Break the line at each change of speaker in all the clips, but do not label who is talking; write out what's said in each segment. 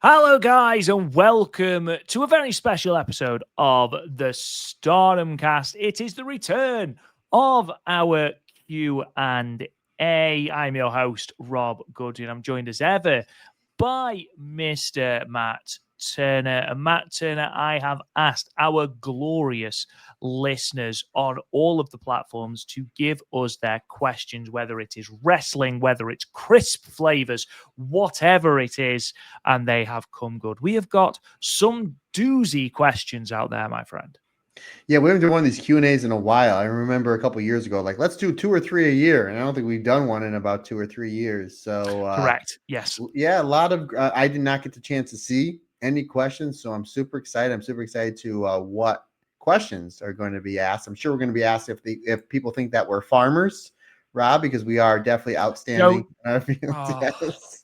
Hello, guys, and welcome to a very special episode of the Stardom Cast. It is the return of our Q&A. I'm your host, Rob Goodwin. I'm joined as ever by Mr. Matt Turner. And Matt Turner, I have asked our glorious listeners on all of the platforms to give us their questions, whether it is wrestling, whether it's crisp flavors, whatever it is, and they have come good. We have got some doozy questions out there, my friend.
Yeah, we haven't done one of these Q&As in a while. I remember a couple years ago, like, let's do 2 or 3 a year. And I don't think we've done one in about 2 or 3 years. So,
Correct. Yes.
Yeah, a lot of, I did not get the chance to see any questions. So I'm super excited. I'm super excited to what questions are going to be asked. I'm sure we're going to be asked if people think that we're farmers, Rob, because we are definitely outstanding. Yes.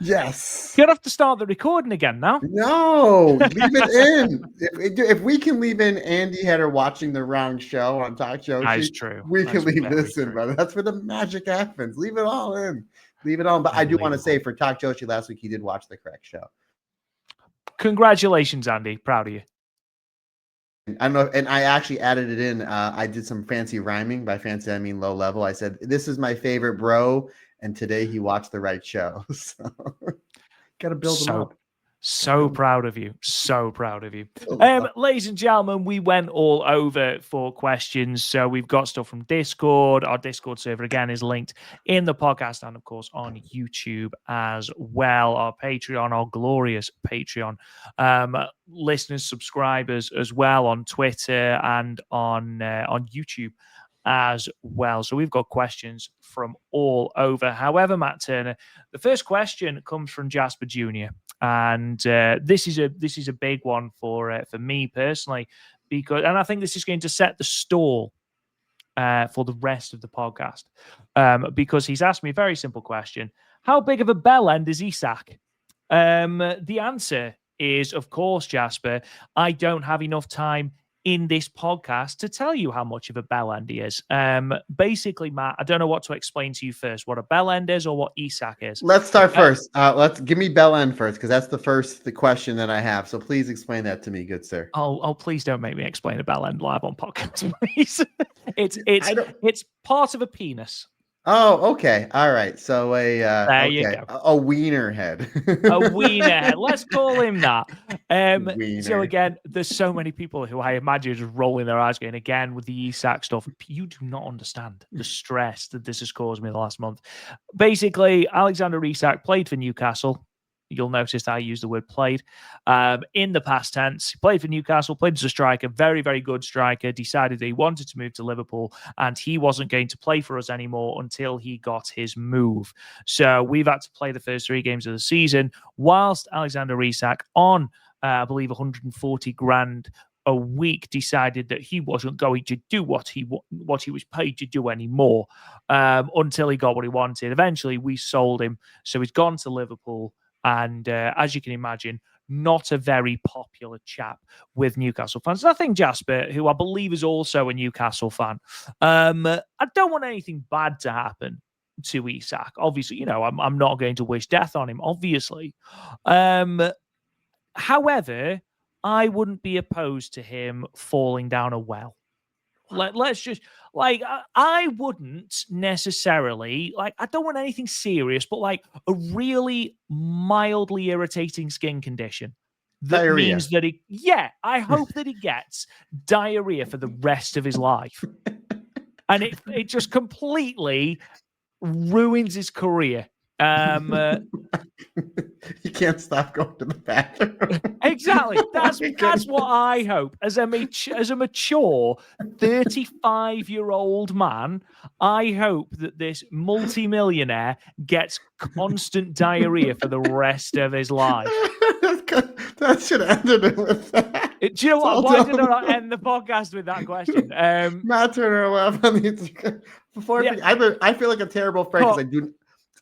Yes.
You'll have to start the recording again now.
No, leave it in. If we can leave in Andy Header watching the wrong show on Talk Joshi,
that is true.
We can leave this in, brother. That's where the magic happens. Leave it all in. Leave it on. But I do want to say for Talk Joshi last week, he did watch the correct show.
Congratulations, Andy. Proud of you.
I don't know, and I actually added it in. I did some fancy rhyming. By fancy, I mean low level. I said, "This is my favorite bro," and today he watched the right show. So got to build him up.
So proud of you. So proud of you. Ladies and gentlemen, we went all over for questions. So we've got stuff from Discord. Our Discord server, again, is linked in the podcast and, of course, on YouTube as well. Our Patreon, our glorious Patreon. Listeners, subscribers as well on Twitter and on YouTube as well. So we've got questions from all over. However, Matt Turner, the first question comes from Jasper Jr. And this is a big one for me personally, and I think this is going to set the stall for the rest of the podcast, because he's asked me a very simple question: how big of a bell end is Isak? The answer is, of course, Jasper, I don't have enough time in this podcast to tell you how much of a bell end he is. Basically, Matt, I don't know what to explain to you first, what a bell end is or what Isak is.
Let's start first. Let's give me bell end first, because that's the question that I have. So please explain that to me, good sir.
Oh, please don't make me explain a bell end live on podcast, please. It's part of a penis.
Oh, okay. All right. So
you go.
A wiener head.
A wiener head. Let's call him that. So again, there's so many people who I imagine are just rolling their eyes going, again, with the Isak stuff. You do not understand the stress that this has caused me the last month. Basically, Alexander Isak played for Newcastle. You'll notice that I use the word played in the past tense. He played for Newcastle, played as a striker, very, very good striker, decided that he wanted to move to Liverpool and he wasn't going to play for us anymore until he got his move. So we've had to play the first 3 games of the season whilst Alexander Isak on, I believe, 140 grand a week decided that he wasn't going to do what he was paid to do anymore until he got what he wanted. Eventually, we sold him. So he's gone to Liverpool. And as you can imagine, not a very popular chap with Newcastle fans. And I think Jasper, who I believe is also a Newcastle fan, I don't want anything bad to happen to Isak. Obviously, I'm not going to wish death on him, obviously. However, I wouldn't be opposed to him falling down a well. Let's just, I wouldn't necessarily, I don't want anything serious, but a really mildly irritating skin condition that
diarrhea.
Means that I hope that he gets diarrhea for the rest of his life. And it just completely ruins his career.
You can't stop going to the bathroom.
Exactly. That's what I hope. As a mature 35-year-old man, I hope that this multimillionaire gets constant diarrhea for the rest of his life.
That should have ended it with that.
Do you know what? Why did I not end the podcast with that question?
Matt Turner, I feel like a terrible friend because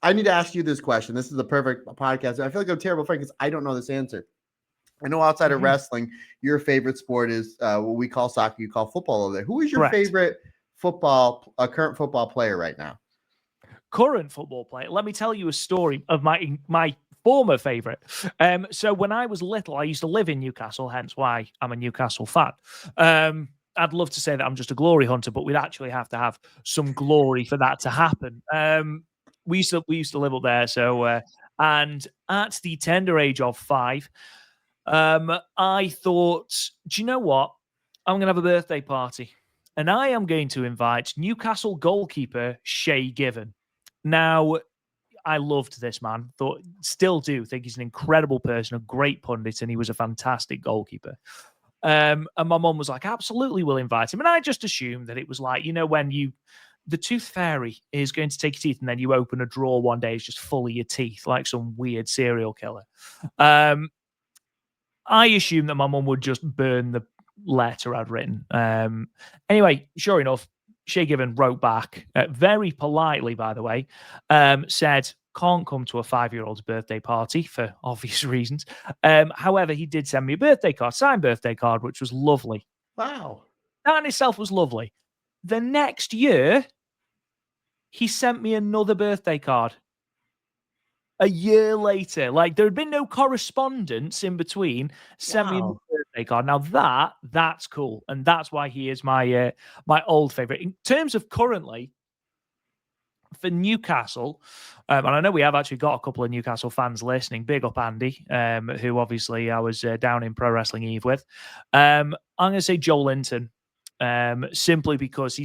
I need to ask you this question. This is the perfect podcast. I feel like I'm a terrible friend because I don't know this answer. I know outside of wrestling, your favorite sport is what we call soccer. You call football over there. Who is your favorite current football player right now?
current football player, let me tell you a story of my former favorite. So when I was little, I used to live in Newcastle, hence why I'm a Newcastle fan. I'd love to say that I'm just a glory hunter, but we'd actually have to have some glory for that to happen. We used to live up there, so and at the tender age of 5, I thought, do you know what? I'm going to have a birthday party, and I am going to invite Newcastle goalkeeper Shay Given. Now, I loved this man. Still do think he's an incredible person, a great pundit, and he was a fantastic goalkeeper. And my mum was like, absolutely, we'll invite him. And I just assumed that it was like, when the tooth fairy is going to take your teeth, and then you open a drawer one day, it's just full of your teeth, like some weird serial killer. I assumed that my mum would just burn the letter I'd written. Anyway, sure enough, Shay Given wrote back very politely, by the way, said, can't come to a 5-year-old's birthday party for obvious reasons. However, he did send me a birthday card, signed birthday card, which was lovely.
Wow.
That in itself was lovely. The next year, he sent me another birthday card. A year later, like there had been no correspondence in between. Sent me a birthday card. Now that's cool, and that's why he is my my old favorite. In terms of currently for Newcastle, and I know we have actually got a couple of Newcastle fans listening. Big up Andy, who obviously I was down in Pro Wrestling Eve with. I'm going to say Joe Linton, simply because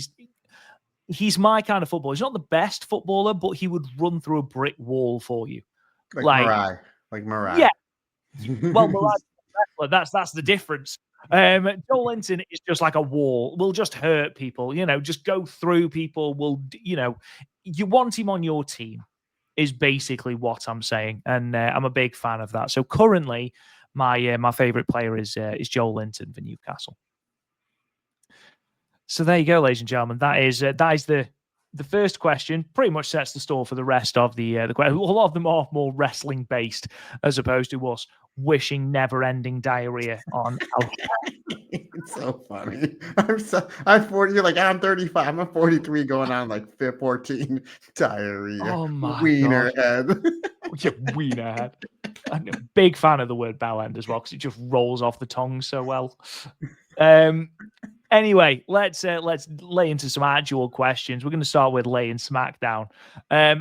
he's my kind of footballer. He's not the best footballer, but he would run through a brick wall for you.
Like Mariah.
Yeah. Well, Mariah, that's the difference. Joe Linton is just like a wall. Will just hurt people, just go through people. You want him on your team is basically what I'm saying. And I'm a big fan of that. So currently my favorite player is Joe Linton for Newcastle. So there you go, ladies and gentlemen. That is the first question. Pretty much sets the store for the rest of the question. A lot of them are more wrestling based, as opposed to us wishing never-ending diarrhea on.
It's so funny. I'm 40. You're like, I'm 35. I'm 43, going on like 14. Diarrhea.
Oh my
wiener
God.
head.
Yeah, wiener head. I'm a big fan of the word bow end as well, because it just rolls off the tongue so well. Anyway, let's lay into some actual questions. We're going to start with laying SmackDown.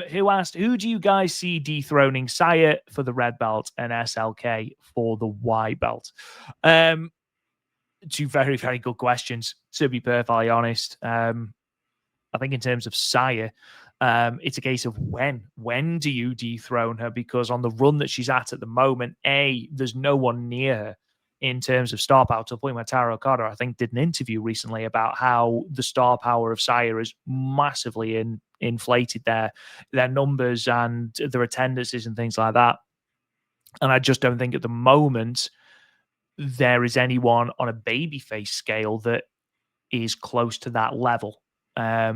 Who asked, who do you guys see dethroning Saya for the red belt and SLK for the white belt? Two very, very good questions, to be perfectly honest. I think in terms of Saya, it's a case of when do you dethrone her? Because on the run that she's at the moment, there's no one near her in terms of star power, to the point where Tara Okada, I think, did an interview recently about how the star power of Saya is massively inflated their numbers and their attendances and things like that. And I just don't think at the moment there is anyone on a babyface scale that is close to that level.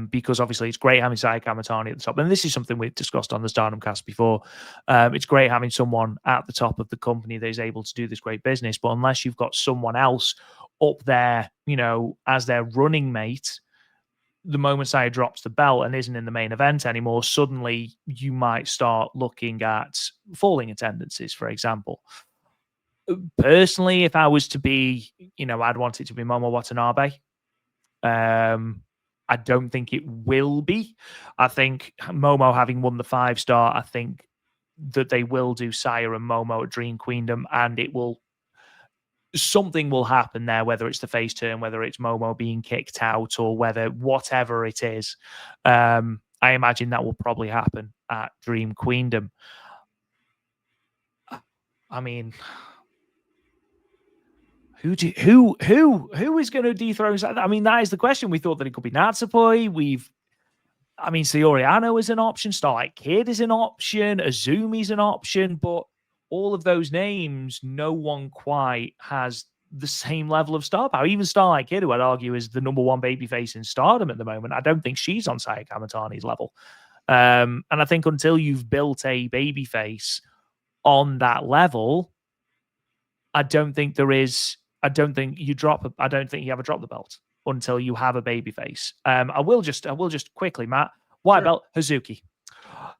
Because obviously it's great having Saya Kamatani at the top. And this is something we've discussed on the Stardom cast before. It's great having someone at the top of the company that is able to do this great business. But unless you've got someone else up there, as their running mate, the moment Saya drops the belt and isn't in the main event anymore, suddenly you might start looking at falling attendances, for example. Personally, if I was to be, I'd want it to be Momo Watanabe. I don't think it will be. I think Momo, having won the 5-star, I think that they will do Saya and Momo at Dream Queendom, and something will happen there, whether it's the face turn, whether it's Momo being kicked out, or whatever it is. I imagine that will probably happen at Dream Queendom. I mean, who is going to dethrone? I mean, that is the question. We thought that it could be Natsupoi. Sayori Ano is an option. Starlight Kid is an option. Azumi's an option. But all of those names, no one quite has the same level of star power. Even Starlight Kid, who I'd argue is the number one babyface in Stardom at the moment, I don't think she's on Saya Kamatani's level. And I think until you've built a babyface on that level, I don't think you have a drop the belt until you have a babyface. I will just quickly, Matt, white belt Hazuki.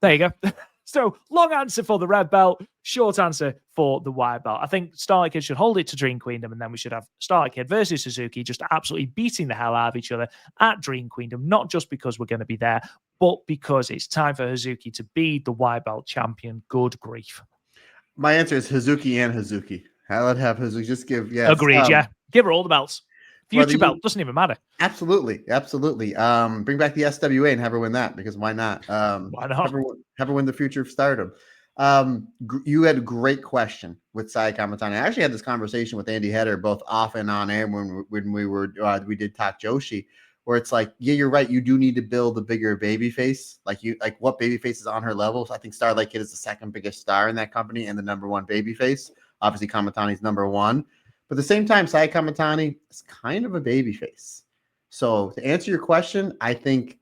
There you go. So, long answer for the red belt, short answer for the white belt. I think Starlight Kid should hold it to Dream Queendom, and then we should have Starlight Kid versus Suzuki just absolutely beating the hell out of each other at Dream Queendom, not just because we're going to be there, but because it's time for Hazuki to be the white belt champion. Good grief.
My answer is Hazuki and Hazuki. I'd have Hazuki just give, yes.
Agreed, yeah. Give her all the belts. Future belt doesn't even matter.
Absolutely. Bring back the SWA and have her win that, because why not?
Why not?
Have her win the future of Stardom. You had a great question with Saya Kamatani. I actually had this conversation with Andy Header both off and on air when we did Talk Joshi, where it's like, yeah, you're right. You do need to build a bigger baby face. Like what baby face is on her level? So I think Starlight Kid is the second biggest star in that company and the number one baby face. Obviously, Kamatani's number one. But at the same time, Saya Kamatani is kind of a baby face. So to answer your question, I think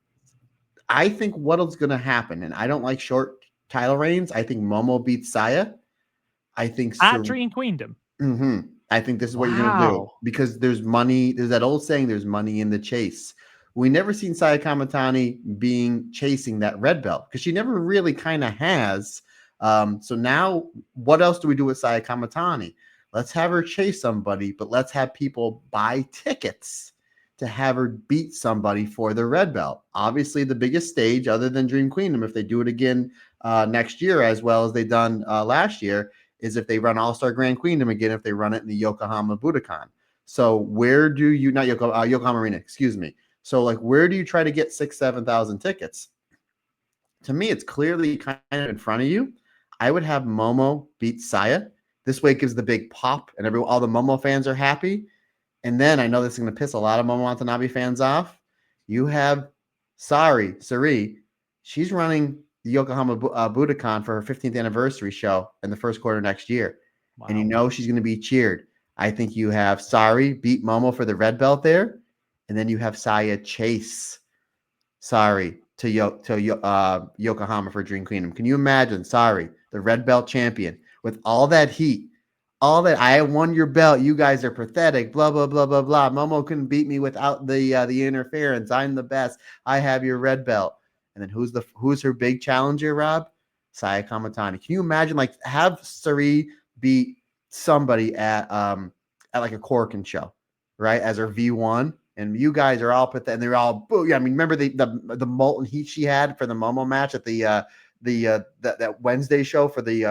what's going to happen, and I don't like short title reigns. I think Momo beats Saya. I think
at Dream Queendom.
Mm-hmm. I think this is what you're going to do, because there's money. There's that old saying, there's money in the chase. We never seen Saya Kamatani chasing that red belt, because she never really kind of has. So now what else do we do with Saya Kamatani? Let's have her chase somebody, but let's have people buy tickets to have her beat somebody for the red belt. Obviously, the biggest stage other than Dream Queendom, if they do it again next year as well as they done last year, is if they run All-Star Grand Queendom again, if they run it in the Yokohama Budokan. So where do you, not Yokohama Arena, excuse me. So like, where do you try to get 6,000-7,000 tickets? To me, it's clearly kind of in front of you. I would have Momo beat Saya. This way it gives the big pop, and all the Momo fans are happy. And then I know this is going to piss a lot of Momo Watanabe fans off. You have Sari. She's running the Yokohama Budokan for her 15th anniversary show in the first quarter next year. Wow. And you know she's going to be cheered. I think you have Sari beat Momo for the red belt there. And then you have Saya chase Sari to Yokohama for Dream Queendom. Can you imagine Sari, the red belt champion, with all that heat, all that I won your belt, you guys are pathetic, blah blah blah blah blah. Momo couldn't beat me without the interference. I'm the best. I have your red belt. And then who's her big challenger, Rob? Saya Kamatani. Can you imagine, like, have Sari beat somebody at like a Corkin show, right, as her V1, and you guys are all pathetic, and they're all boo. Yeah, I mean, remember the molten heat she had for the Momo match at that Wednesday show for the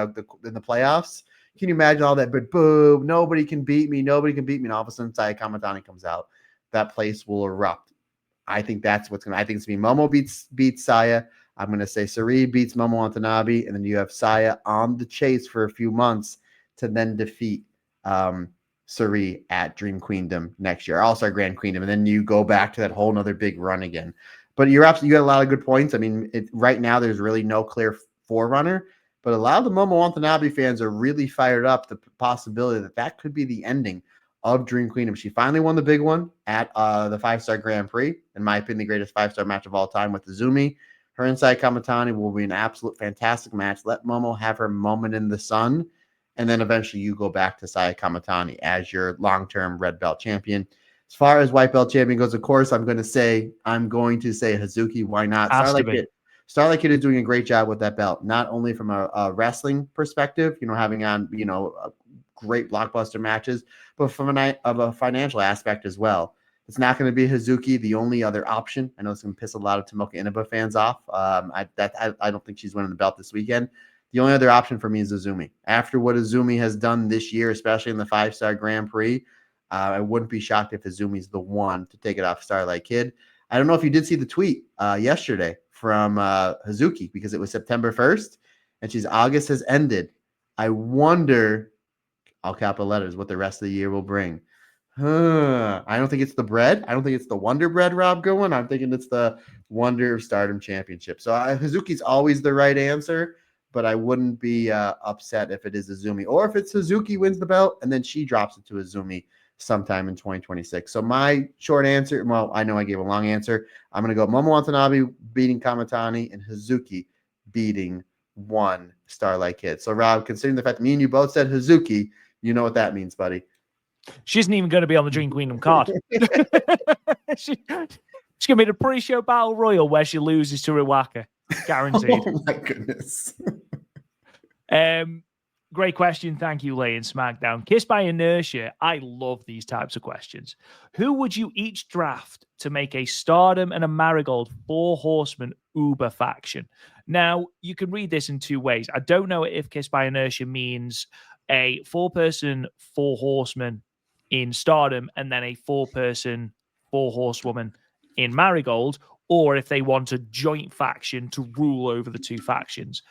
in the playoffs. Can you imagine all that? But boo, nobody can beat me. And all of a sudden, Saya Kamatani comes out. That place will erupt. I think that's what's going to. I think it's going to be Momo beats Saya. I'm going to say Sari beats Momo Watanabe, and then you have Saya on the chase for a few months to then defeat Sari at Dream Queendom next year, All-Star Grand Queendom, and then you go back to that whole nother big run again. But you got a lot of good points. I mean, right now there's really no clear forerunner, but a lot of the Momo Watanabe fans are really fired up the possibility that could be the ending of Dream Queendom. She finally won the big one at the 5-star Grand Prix. In my opinion, the greatest 5-star match of all time with Izumi. Her and Saya Kamatani will be an absolute fantastic match. Let Momo have her moment in the sun, and then eventually you go back to Saya Kamatani as your long-term red belt champion. As far as white belt champion goes, of course, I'm going to say Hazuki. Why not? Starlight Kid is doing a great job with that belt, not only from a wrestling perspective, having on, great blockbuster matches, but from a financial aspect as well. It's not going to be Hazuki, the only other option. I know it's going to piss a lot of Tomoka Inaba fans off. I don't think she's winning the belt this weekend. The only other option for me is Izumi. After what Izumi has done this year, especially in the 5-star Grand Prix, I wouldn't be shocked if Izumi's the one to take it off Starlight Kid. I don't know if you did see the tweet yesterday from Hazuki, because it was September 1st, and August has ended. I wonder, all capital letters, what the rest of the year will bring. I don't think it's the bread. I don't think it's the Wonder Bread, Rob Goodwin. I'm thinking it's the Wonder of Stardom Championship. So Hazuki's always the right answer, but I wouldn't be upset if it is Izumi, or if it's Hazuki wins the belt and then she drops it to Izumi sometime in 2026. So my short answer, well, I know I gave a long answer. I'm going to go Momo Watanabe beating Kamatani and Hazuki beating one Starlight Kid. So Rob, considering the fact that me and you both said Hazuki, you know what that means, buddy.
She isn't even going to be on the Dream Queendom card. She's going to be the pre-show battle royal where she loses to Iwaka. Guaranteed.
Oh my goodness.
Great question. Thank you, Lay in SmackDown. Kiss by Inertia. I love these types of questions. Who would you each draft to make a Stardom and a Marigold Four Horsemen Uber faction? Now, you can read this in two ways. I don't know if Kiss by Inertia means a 4-person Four Horsemen in Stardom and then a 4-person Four Horsewoman in Marigold, or if they want a joint faction to rule over the two factions.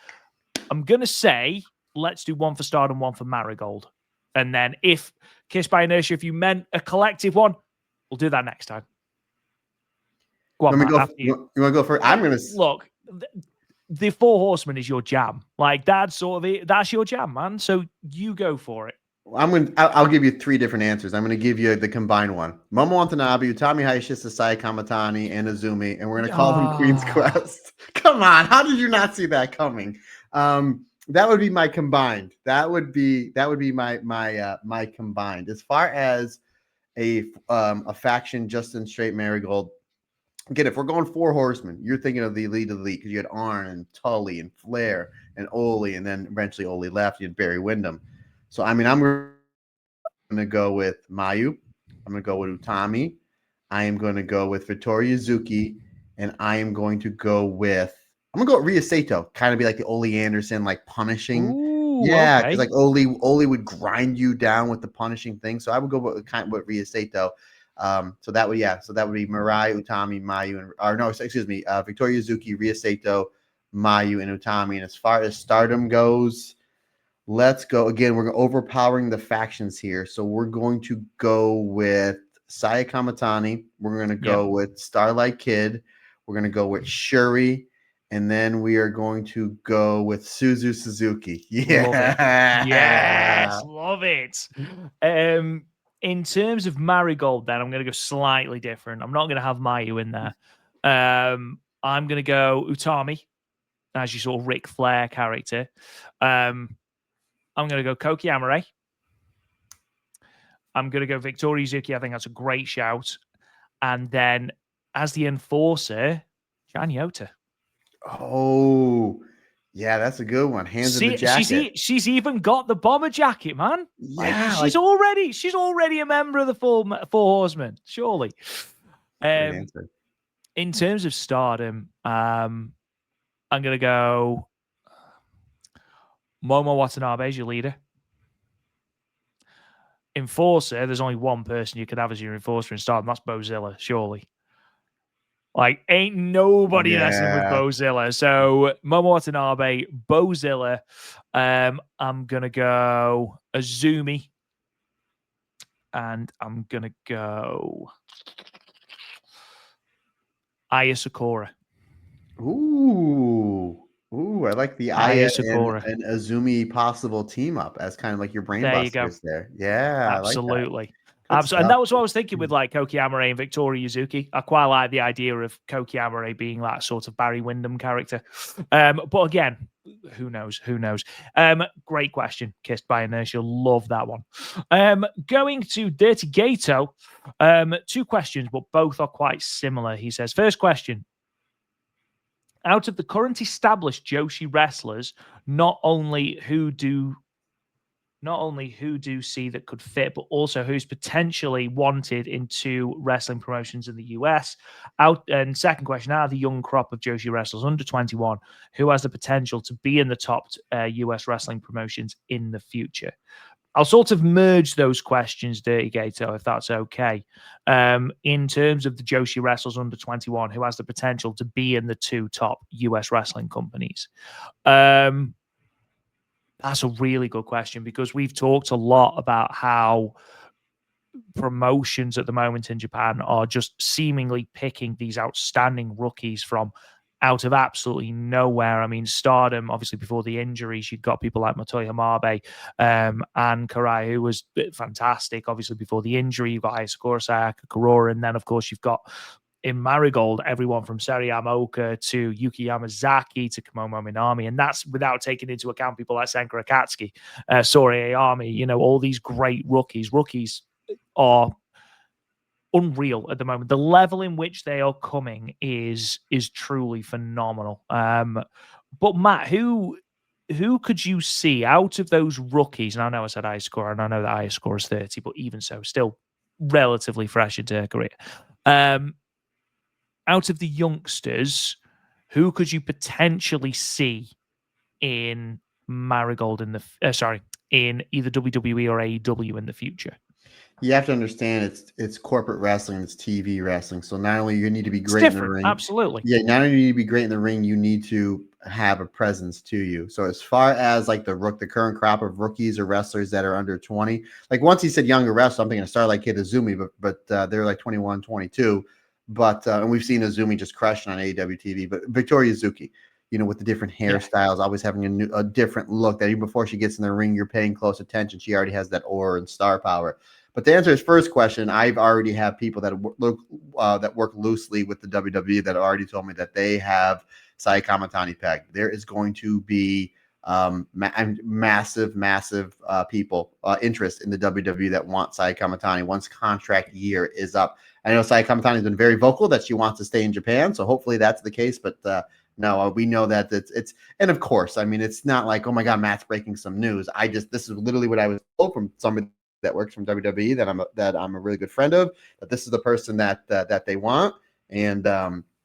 I'm going to say, let's do one for Stardom, one for Marigold. And then if Kiss by Inertia, if you meant a collective one, we'll do that next time. Go on, Matt,
you want to go first? I'm going to...
Look, the Four Horsemen is your jam. Like, that's sort of it. That's your jam, man. So you go for it.
I'll give you 3 different answers. I'm going to give you the combined one. Momo Watanabe, Utami Hayashisa, Saya Kamatani, and Azumi, and we're going to call them Queen's Quest. Come on, how did you not see that coming? That would be my combined. That would be my combined. As far as a faction just in straight Marigold, again, if we're going Four Horsemen, you're thinking of the elite because you had Arn and Tully and Flair and Ole, and then eventually Ole left. You had Barry Windham. So, I mean, I'm going to go with Mayu. I'm going to go with Utami. I am going to go with Vittoria Yuzuki. And I am going to go with Rhea Sato. Kind of be like the Ole Anderson, like punishing.
Ooh,
yeah,
okay.
because like Ole would grind you down with the punishing thing. So I would go with Rhea Sato. So that would be Mirai, Utami, Mayu, Victoria Yuzuki, Rhea Sato, Mayu, and Utami. And as far as Stardom goes, let's go. Again, we're overpowering the factions here. So we're going to go with Saya Kamatani. We're going to go with Starlight Kid. We're going to go with Shuri. And then we are going to go with Suzu Suzuki. Yeah.
Love it. Yes, love it. In terms of Marigold, then I'm going to go slightly different. I'm not going to have Mayu in there. I'm going to go Utami as your sort of Ric Flair character. I'm going to go Koki Amare. I'm going to go Victoria Yuzuki. I think that's a great shout. And then as the enforcer, Jan Yota.
Oh, yeah, that's a good one. Hands in the jacket.
She's even got the bomber jacket, man.
Yeah,
she's already a member of the Four Horsemen, surely. In terms of Stardom, I'm gonna go Momo Watanabe as your leader. Enforcer, there's only one person you could have as your enforcer in Stardom. That's Bozilla, surely. Like, ain't nobody messing with Bozilla. So, Momo Watanabe, Bozilla. I'm going to go Azumi. And I'm going to go Aya Sakura.
Ooh, I like the Aya and Azumi possible team up as kind of like your brainbusters there. Yeah,
absolutely.
I like
And that was what I was thinking with like Koki Amare and Victoria Yuzuki. I quite like the idea of Koki Amare being that sort of Barry Windham character. But again, who knows? Great question. Kissed by Inertia. Love that one. Going to Dirty Gato. 2 questions, but both are quite similar. He says, first question. Out of the current established Joshi wrestlers, not only who do see that could fit, but also who's potentially wanted in 2 wrestling promotions in the US. And second question, out of the young crop of Joshi wrestlers under 21, who has the potential to be in the top US wrestling promotions in the future? I'll sort of merge those questions, Dirty Gato, if that's okay. In terms of the Joshi wrestlers under 21, who has the potential to be in the 2 top US wrestling companies. That's a really good question because we've talked a lot about how promotions at the moment in Japan are just seemingly picking these outstanding rookies from out of absolutely nowhere. I mean, Stardom, obviously, before the injuries, you've got people like Matoya Hamabe and Karai, who was fantastic. Obviously, before the injury, you've got Isakura, Sayaka, Kurora, and then, of course, you've got in Marigold, everyone from Seriyama Oka to Yuki Yamazaki to Kamomo Minami, and that's without taking into account people like Senkara Katsuki, Sori Ayami, all these great rookies. Rookies are unreal at the moment. The level in which they are coming is truly phenomenal. But Matt, who could you see out of those rookies? And I know I said high score, and I know that high score is 30, but even so, still relatively fresh into her career. Out of the youngsters, who could you potentially see in Marigold in the in either WWE or AEW in the future?
You have to understand it's corporate wrestling, it's TV wrestling. So not only you need to be
It's
great in the
different,
ring,
absolutely.
yeah, not only do you need to be great in the ring, you need to have a presence to you. So as far as like the current crop of rookies or wrestlers that are under 20, like once he said younger wrestler, I'm thinking of Starlight Kid Azumi, but they're like 21, 22. But and we've seen Azumi just crushing on AEW TV, but Victoria Zuki, with the different hairstyles, always having a different look that even before she gets in the ring, you're paying close attention. She already has that aura and star power. But to answer his first question, I've already have people that work loosely with the WWE that already told me that they have Saya Kamatani pegged. There is going to be massive people interest in the WWE that want Saya Kamatani once contract year is up. I know Saya Kamatani has been very vocal that she wants to stay in Japan, so hopefully that's the case. But no, we know that it's and of course, I mean, it's not like, oh my God, Matt's breaking some news. This is literally what I was told from somebody that works from WWE that I'm a really good friend of, that this is the person that they want, and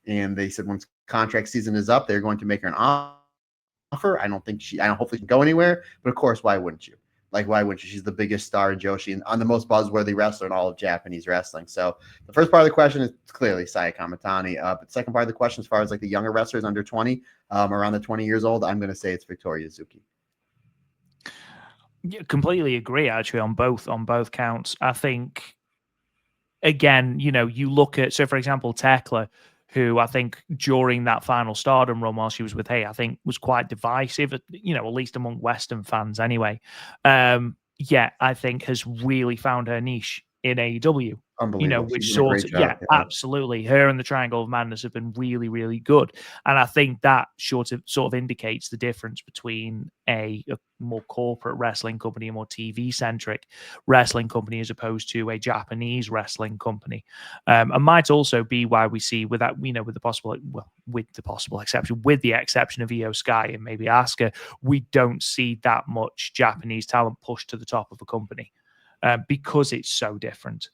they said once contract season is up, they're going to make her an offer. hopefully she can go anywhere, but of course, why wouldn't you? Like, why wouldn't you? She's the biggest star in Joshi and on the most buzzworthy wrestler in all of Japanese wrestling. So the first part of the question is clearly Saya Kamatani. But the second part of the question, as far as like the younger wrestlers under 20, around the 20 years old, I'm going to say it's Victoria Zuki.
Yeah, completely agree actually on both counts. I think again, you look at, so for example, Tekla, who I think during that final Stardom run while she was with Hey, I think was quite divisive, at least among Western fans anyway. Yeah, I think has really found her niche in AEW.
Unbelievable.
Which
She's doing a great job.
yeah, absolutely. Her and the Triangle of Madness have been really, really good. And I think that sort of indicates the difference between a more corporate wrestling company, a more TV centric wrestling company, as opposed to a Japanese wrestling company. And might also be why we see with that, with the exception of Io Sky and maybe Asuka, we don't see that much Japanese talent pushed to the top of a company. Because it's so different.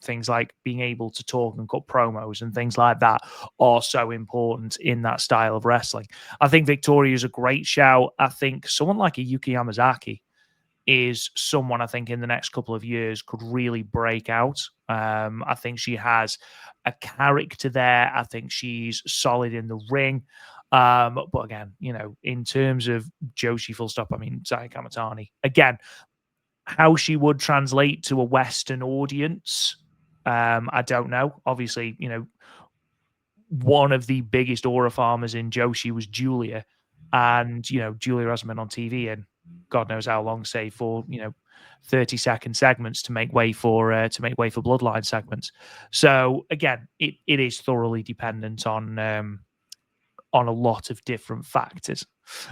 Things like being able to talk and cut promos and things like that are so important in that style of wrestling. I think Victoria is a great shout. I think someone like a Yuki Yamazaki is someone I think in the next couple of years could really break out. I think she has a character there. I think she's solid in the ring. But again, in terms of Joshi full stop, I mean, Saya Kamatani, again, how she would translate to a Western audience, I don't know. Obviously, one of the biggest aura farmers in Joshi was Julia, and Julia hasn't been on TV in God knows how long, say for 30-second segments to make way for Bloodline segments. So again, it is thoroughly dependent on a lot of different factors.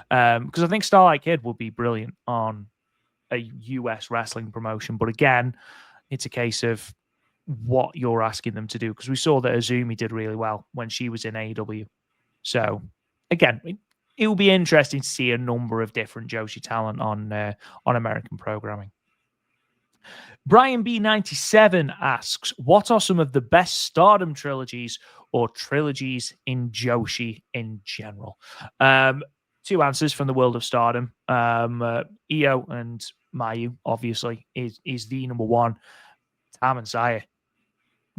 Because I think Starlight Kid would be brilliant on a US wrestling promotion, but again, it's a case of what you're asking them to do, because we saw that Azumi did really well when she was in AEW. So again, it will be interesting to see a number of different Joshi talent on American programming. Brian B97 asks, what are some of the best Stardom trilogies or trilogies in Joshi in general? Two answers from the world of Stardom. Io and Mayu, obviously, is the number one. Tam and Saya.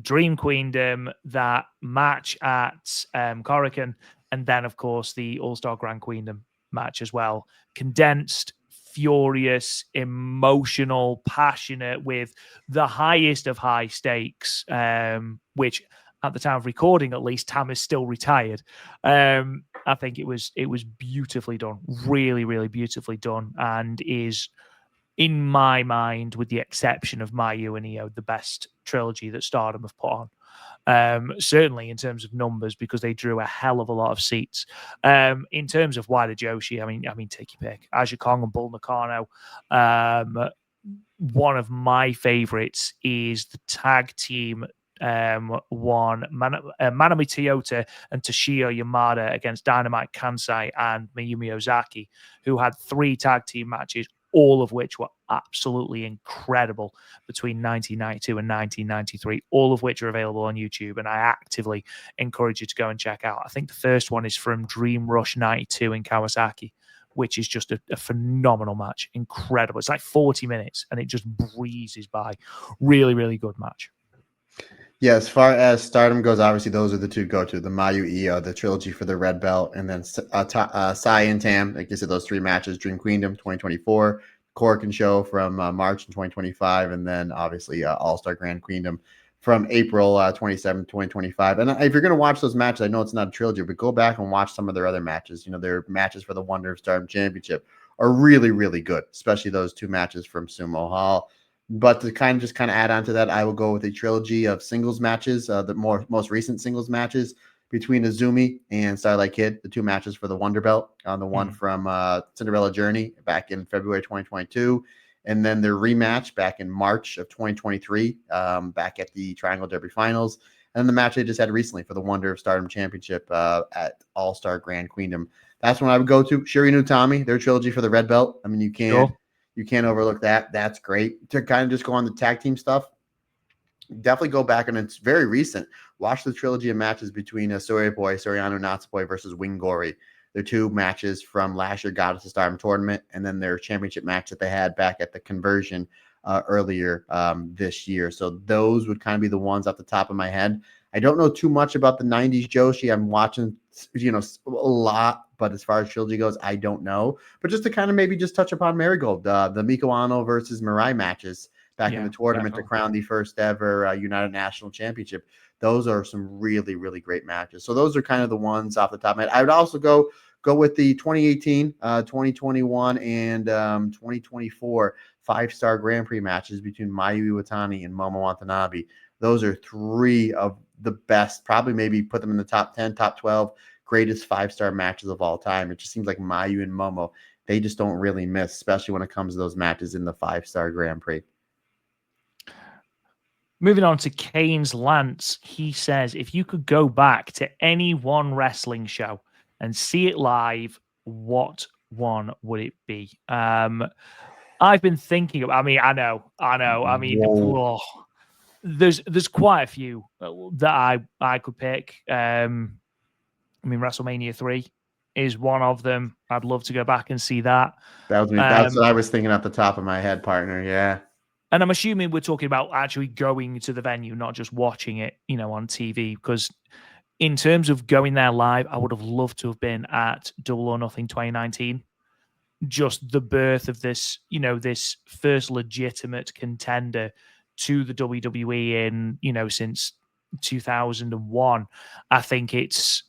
Dream Queendom, that match at Korakuen, and then, of course, the All-Star Grand Queendom match as well. Condensed, furious, emotional, passionate, with the highest of high stakes, which at the time of recording, at least, Tam is still retired. I think it was beautifully done, really, really beautifully done, and is, in my mind, with the exception of Mayu and Io, the best trilogy that Stardom have put on. Certainly in terms of numbers, because they drew a hell of a lot of seats. In terms of wider Joshi, I mean, take your pick. Aja Kong and Bull Nakano. One of my favorites is the tag team won Manami Toyota and Toshio Yamada against Dynamite Kansai and Mayumi Ozaki, who had 3 tag team matches, all of which were absolutely incredible between 1992 and 1993, all of which are available on YouTube. And I actively encourage you to go and check out. I think the first one is from Dream Rush 92 in Kawasaki, which is just a phenomenal match. Incredible. It's like 40 minutes and it just breezes by. Really, really good match.
Yeah, as far as Stardom goes, obviously those are the 2 go-to, the Mayu Io, the trilogy for the red belt, and then Saya and Tam, like I said, those 3 matches, Dream Queendom 2024, Korakuen Show from March in 2025, and then obviously All-Star Grand Queendom from April 27, 2025. And if you're going to watch those matches, I know it's not a trilogy, but go back and watch some of their other matches. You know, their matches for the Wonder of Stardom Championship are really, really good, especially those 2 matches from Sumo Hall. But to kind of add on to that, I will go with a trilogy of singles matches, the most recent singles matches between Azumi and Starlight Kid, the 2 matches for the Wonder Belt, on the one from Cinderella Journey back in February 2022, and then their rematch back in March of 2023, back at the Triangle Derby Finals, and the match they just had recently for the Wonder of Stardom Championship at All-Star Grand Queendom. That's when I would go to. Shuri and Utami, their trilogy for the red belt. I mean, you can't. Sure. You can't overlook that. That's great. To kind of just go on the tag team stuff, definitely go back, and it's very recent. Watch the trilogy of matches between Soriano Natsupoi versus Wingori. They're 2 matches from last year Goddess of Stardom tournament, and then their championship match that they had back at the conversion earlier this year. So those would kind of be the ones off the top of my head. I don't know too much about the 90s Joshi. I'm watching, a lot, but as far as trilogy goes, I don't know. But just to kind of maybe just touch upon Marigold, the Miko Ano versus Mirai matches back in the tournament to crown the first ever United National Championship. Those are some really, really great matches. So those are kind of the ones off the top of my head. I would also go with the 2018, 2021, and 2024 5-star Grand Prix matches between Mayu Iwatani and Momo Watanabe. Those are 3 of the best, probably maybe put them in the top 10, top 12 greatest 5-star matches of all time. It just seems like Mayu and Momo, they just don't really miss, especially when it comes to those matches in the 5-star Grand Prix.
Moving on to Kane's Lance, he says, if you could go back to any one wrestling show and see it live, what one would it be? I've been thinking about, I know. I mean, there's quite a few that I could pick. WrestleMania 3 is one of them. I'd love to go back and see that.
That was me. That's what I was thinking off the top of my head, partner. Yeah.
And I'm assuming we're talking about actually going to the venue, not just watching it, on TV. Because in terms of going there live, I would have loved to have been at Double or Nothing 2019. Just the birth of this, this first legitimate contender to the WWE in, since 2001. I think it's